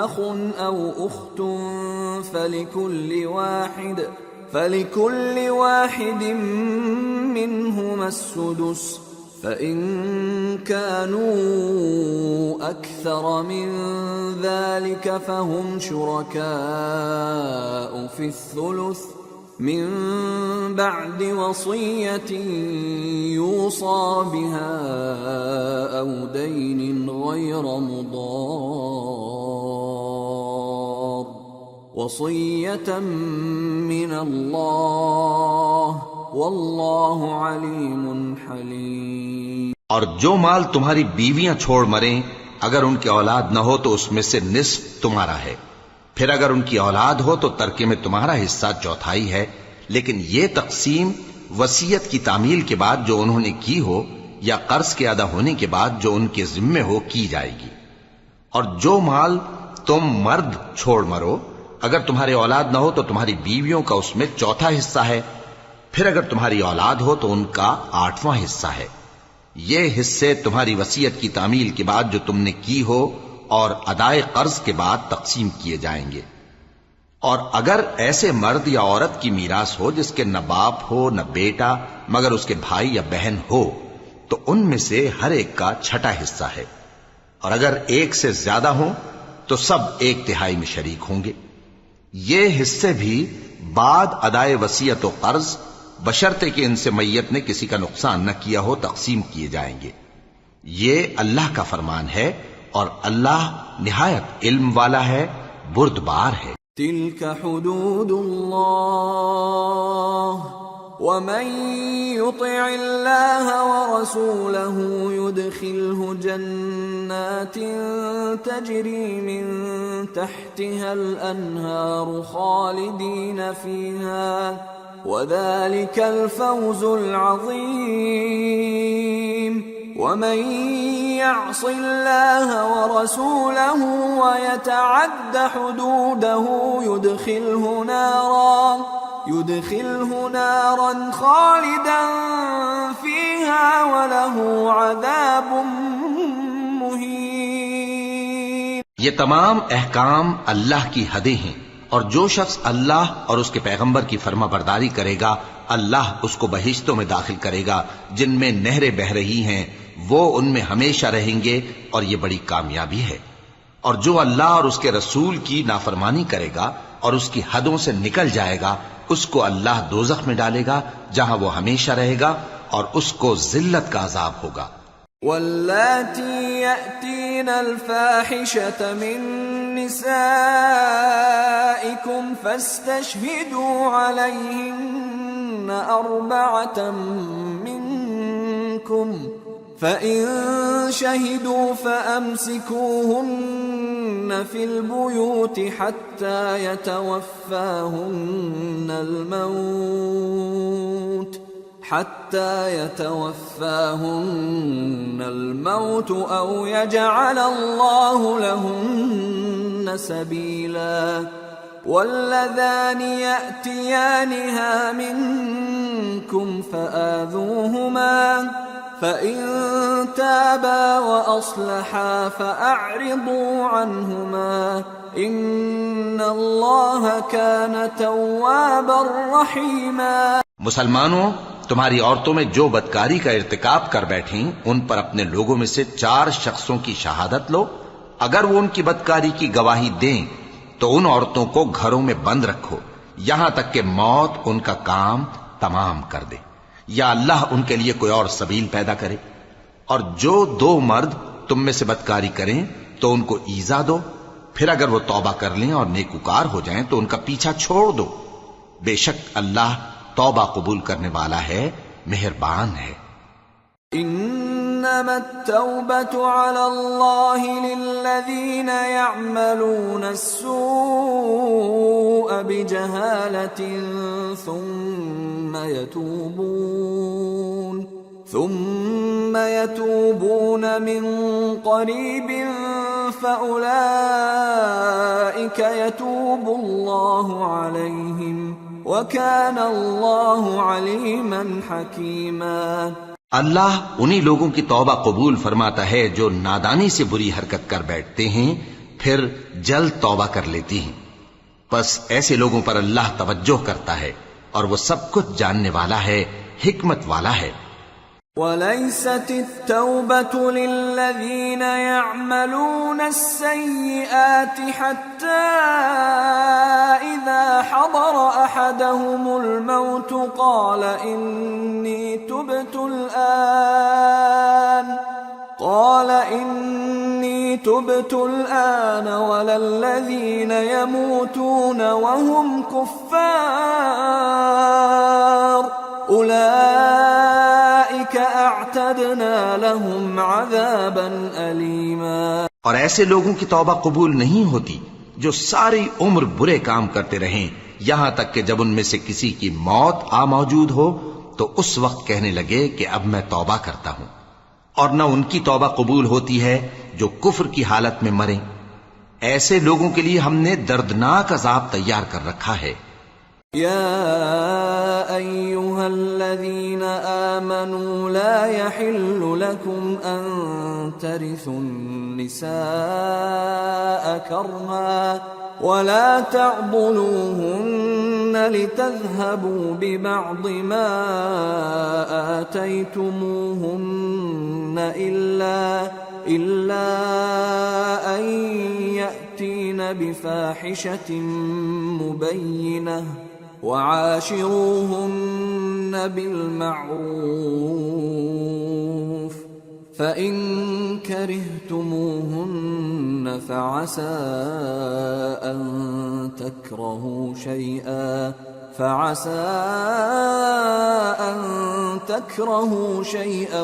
أخ أو أخت فلكل واحد منهما السدس فإن كانوا أكثر من ذلك فهم شركاء في الثلث من بعد وصية يوصى بها أو دين غير مضار وصية من الله واللہ علیم حلیم۔ اور جو مال تمہاری بیویاں چھوڑ مریں اگر ان کی اولاد نہ ہو تو اس میں سے نصف تمہارا ہے، پھر اگر ان کی اولاد ہو تو ترکے میں تمہارا حصہ چوتھائی ہے، لیکن یہ تقسیم وصیت کی تعمیل کے بعد جو انہوں نے کی ہو یا قرض کے ادا ہونے کے بعد جو ان کے ذمے ہو کی جائے گی۔ اور جو مال تم مرد چھوڑ مرو اگر تمہاری اولاد نہ ہو تو تمہاری بیویوں کا اس میں چوتھا حصہ ہے، پھر اگر تمہاری اولاد ہو تو ان کا 8واں حصہ ہے۔ یہ حصے تمہاری وصیت کی تعمیل کے بعد جو تم نے کی ہو اور ادائے قرض کے بعد تقسیم کیے جائیں گے۔ اور اگر ایسے مرد یا عورت کی میراث ہو جس کے نہ باپ ہو نہ بیٹا مگر اس کے بھائی یا بہن ہو تو ان میں سے ہر ایک کا چھٹا حصہ ہے، اور اگر ایک سے زیادہ ہوں تو سب 1/3 میں شریک ہوں گے۔ یہ حصے بھی بعد ادائے وصیت و قرض بشرطے کہ ان سے میت نے کسی کا نقصان نہ کیا ہو تقسیم کیے جائیں گے۔ یہ اللہ کا فرمان ہے اور اللہ نہایت علم والا ہے، بردبار ہے۔ تلك حدود اللہ ومن يطع الله ورسوله يدخله جنات تجري من تحتها الأنهار خالدين فيها وذلك الفوز العظيم ومن يعص الله ورسوله ويتعد حدوده يدخله نارا خالدا فيها وله عذاب مهين۔ یہ تمام احکام اللہ کی حدیں ہیں، اور جو شخص اللہ اور اس کے پیغمبر کی فرما برداری کرے گا اللہ اس کو بہشتوں میں داخل کرے گا جن میں نہریں بہ رہی ہیں، وہ ان میں ہمیشہ رہیں گے، اور یہ بڑی کامیابی ہے۔ اور جو اللہ اور اس کے رسول کی نافرمانی کرے گا اور اس کی حدوں سے نکل جائے گا اس کو اللہ دوزخ میں ڈالے گا جہاں وہ ہمیشہ رہے گا، اور اس کو ذلت کا عذاب ہوگا۔ واللاتی یأتین الفاحشة من نسائکم فاستشہدوا علیہن 4 منکم فَإِن شَهِدُوا فَأَمْسِكُوهُنَّ فِي الْبُيُوتِ حَتَّى يَتَوَفَّاهُنَّ الْمَوْتُ أَوْ يَجْعَلَ اللَّهُ لَهُنَّ سَبِيلًا وَاللَّذَانِ يَأْتِيَانِهَا مِنكُمْ فَآذُوهُمَا فإن تابا وأصلحا فأعرضوا عنهما إن الله كان توابا رحيما۔ مسلمانوں، تمہاری عورتوں میں جو بدکاری کا ارتکاب کر بیٹھیں ان پر اپنے لوگوں میں سے 4 شخصوں کی شہادت لو۔ اگر وہ ان کی بدکاری کی گواہی دیں تو ان عورتوں کو گھروں میں بند رکھو یہاں تک کہ موت ان کا کام تمام کر دے یا اللہ ان کے لیے کوئی اور سبیل پیدا کرے۔ اور جو 2 مرد تم میں سے بدکاری کریں تو ان کو ایذا دو، پھر اگر وہ توبہ کر لیں اور نیکوکار ہو جائیں تو ان کا پیچھا چھوڑ دو، بے شک اللہ توبہ قبول کرنے والا ہے، مہربان ہے۔ انما التوبة على الله للذين يعملون السوء بجهالة ثم يتوبون من قريب فأولئك يتوب الله عليهم وَكَانَ اللَّهُ عَلِيمًا حَكِيمًا۔ اللہ انہی لوگوں کی توبہ قبول فرماتا ہے جو نادانی سے بری حرکت کر بیٹھتے ہیں پھر جلد توبہ کر لیتی ہیں، پس ایسے لوگوں پر اللہ توجہ کرتا ہے اور وہ سب کچھ جاننے والا ہے، حکمت والا ہے۔ وَلَيْسَتِ التَّوْبَةُ لِلَّذِينَ يَعْمَلُونَ السَّيِّئَاتِ حَتَّى إِذَا حَضَرَ أَحَدَهُمُ الْمَوْتُ قَالَ إِنِّي تُبْتُ الْآنَ وَلَا الَّذِينَ يَمُوتُونَ وَهُمْ كُفَّارٌ أُولَئِكَ أَعْتَدْنَا لَهُمْ عَذَابًا أَلِيمًا۔ اور ایسے لوگوں کی توبہ قبول نہیں ہوتی جو ساری عمر برے کام کرتے رہیں یہاں تک کہ جب ان میں سے کسی کی موت آ موجود ہو تو اس وقت کہنے لگے کہ اب میں توبہ کرتا ہوں، اور نہ ان کی توبہ قبول ہوتی ہے جو کفر کی حالت میں مریں۔ ایسے لوگوں کے لیے ہم نے دردناک عذاب تیار کر رکھا ہے۔ يا أيها الذين آمنوا لا يحل لكم أن ترثوا النساء كرها ولا تعضلوهن لتذهبوا ببعض ما آتيتموهن إلا أن يأتين بفاحشة مبينة وعاشروهن بالمعروف فإن كرهتموهن فعسى أن تكرهوا شيئا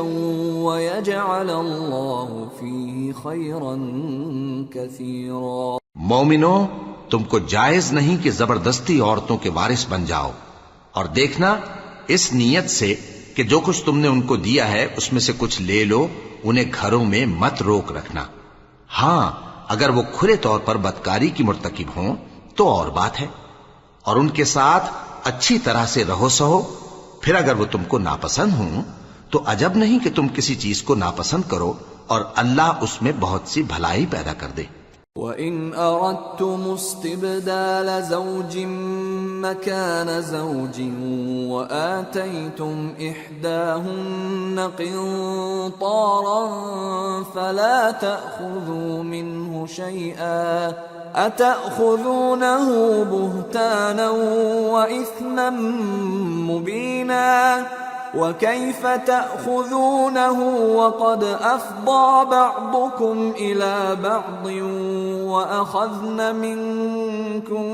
ويجعل الله فيه خيرا كثيرا۔ مومنو، تم کو جائز نہیں کہ زبردستی عورتوں کے وارث بن جاؤ، اور دیکھنا اس نیت سے کہ جو کچھ تم نے ان کو دیا ہے اس میں سے کچھ لے لو، انہیں گھروں میں مت روک رکھنا۔ ہاں، اگر وہ کھلے طور پر بدکاری کی مرتکب ہوں تو اور بات ہے، اور ان کے ساتھ اچھی طرح سے رہو سہو۔ پھر اگر وہ تم کو ناپسند ہوں تو عجب نہیں کہ تم کسی چیز کو ناپسند کرو، اور اللہ اس میں بہت سی بھلائی پیدا کر دے۔ وَإِنْ أَرَدْتُمُ اسْتِبْدَالَ زَوْجٍ مَّكَانَ زَوْجٍ وَآتَيْتُمْ إِحْدَاهُنَّ قِنطَارًا فَلَا تَأْخُذُوا مِنْهُ شَيْئًا أَتَأْخُذُونَهُ بُهْتَانًا وَإِثْمًا مُّبِينًا وَكَيْفَ تَأْخُذُونَهُ وَقَدْ أَفْضَىٰ بَعْضُكُمْ إِلَىٰ بَعْضٍ وَأَخَذْنَ مِنكُم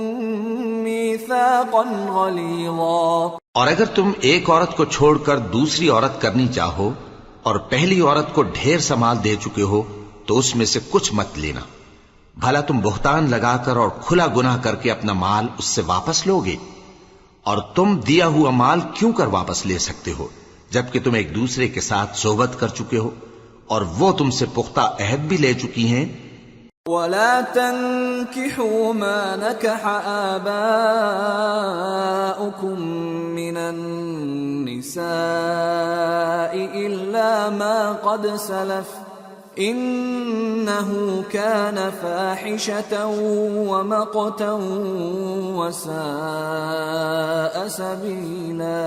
مِّيثَاقًا غَلِيظًا۔ اور اگر تم ایک عورت کو چھوڑ کر دوسری عورت کرنی چاہو اور پہلی عورت کو ڈھیر سا مال دے چکے ہو تو اس میں سے کچھ مت لینا، بھلا تم بہتان لگا کر اور کھلا گناہ کر کے اپنا مال اس سے واپس لوگے؟ اور تم دیا ہوا مال کیوں کر واپس لے سکتے ہو جبکہ تم ایک دوسرے کے ساتھ صحبت کر چکے ہو اور وہ تم سے پختہ عہد بھی لے چکی ہیں؟ وَلَا تَنكِحُوا مَا نَكَحَ آبَاؤُكُم من النساء إلا ما قد سلف إنه كان فاحشة ومقتا وساء سبيلا۔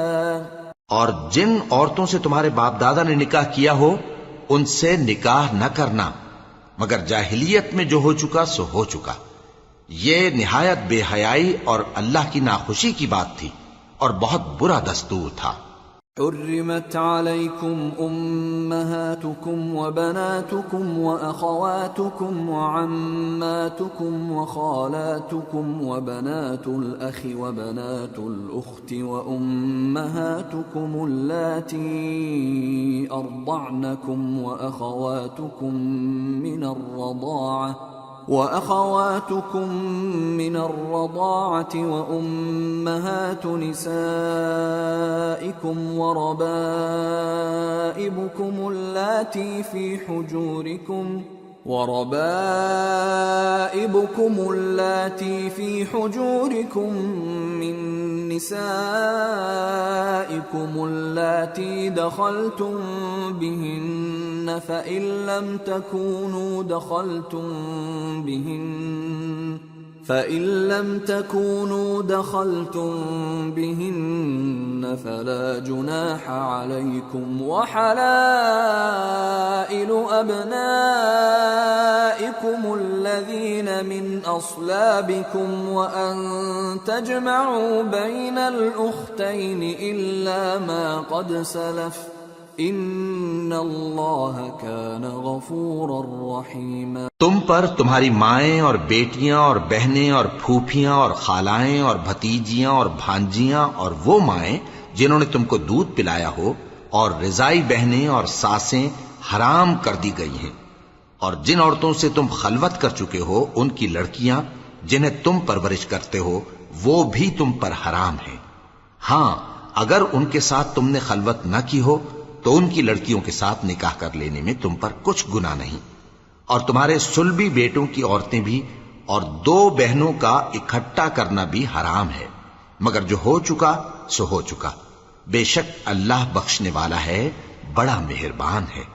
اور جن عورتوں سے تمہارے باپ دادا نے نکاح کیا ہو ان سے نکاح نہ کرنا مگر جاہلیت میں جو ہو چکا سو ہو چکا، یہ نہایت بے حیائی اور اللہ کی ناخوشی کی بات تھی اور بہت برا دستور تھا۔ حرمت عليكم أمهاتكم وبناتكم وأخواتكم وعماتكم وخالاتكم وبنات الأخ وبنات الأخت وأمهاتكم اللاتي أرضعنكم وأخواتكم من الرضاعة وأمهات نسائكم وربائبكم اللاتي في حجوركم من نسائكم اللاتي دخلتم بهن فإن لم تكونوا دخلتم بهن فلا جناح عليكم وحلائل أبنائكم الذين من أصلابكم وأن تجمعوا بين الأختين إلا ما قد سلف ان اللہ کان غفورا رحیما۔ تم پر تمہاری مائیں اور بیٹیاں اور بہنیں اور پھوپھیاں اور خالائیں اور بھتیجیاں اور بھانجیاں اور وہ مائیں جنہوں نے تم کو دودھ پلایا ہو اور رضائی بہنیں اور ساسیں حرام کر دی گئی ہیں، اور جن عورتوں سے تم خلوت کر چکے ہو ان کی لڑکیاں جنہیں تم پرورش کرتے ہو وہ بھی تم پر حرام ہیں۔ ہاں اگر ان کے ساتھ تم نے خلوت نہ کی ہو تو ان کی لڑکیوں کے ساتھ نکاح کر لینے میں تم پر کچھ گناہ نہیں، اور تمہارے صلبی بیٹوں کی عورتیں بھی اور دو بہنوں کا اکٹھا کرنا بھی حرام ہے، مگر جو ہو چکا سو ہو چکا، بے شک اللہ بخشنے والا ہے، بڑا مہربان ہے۔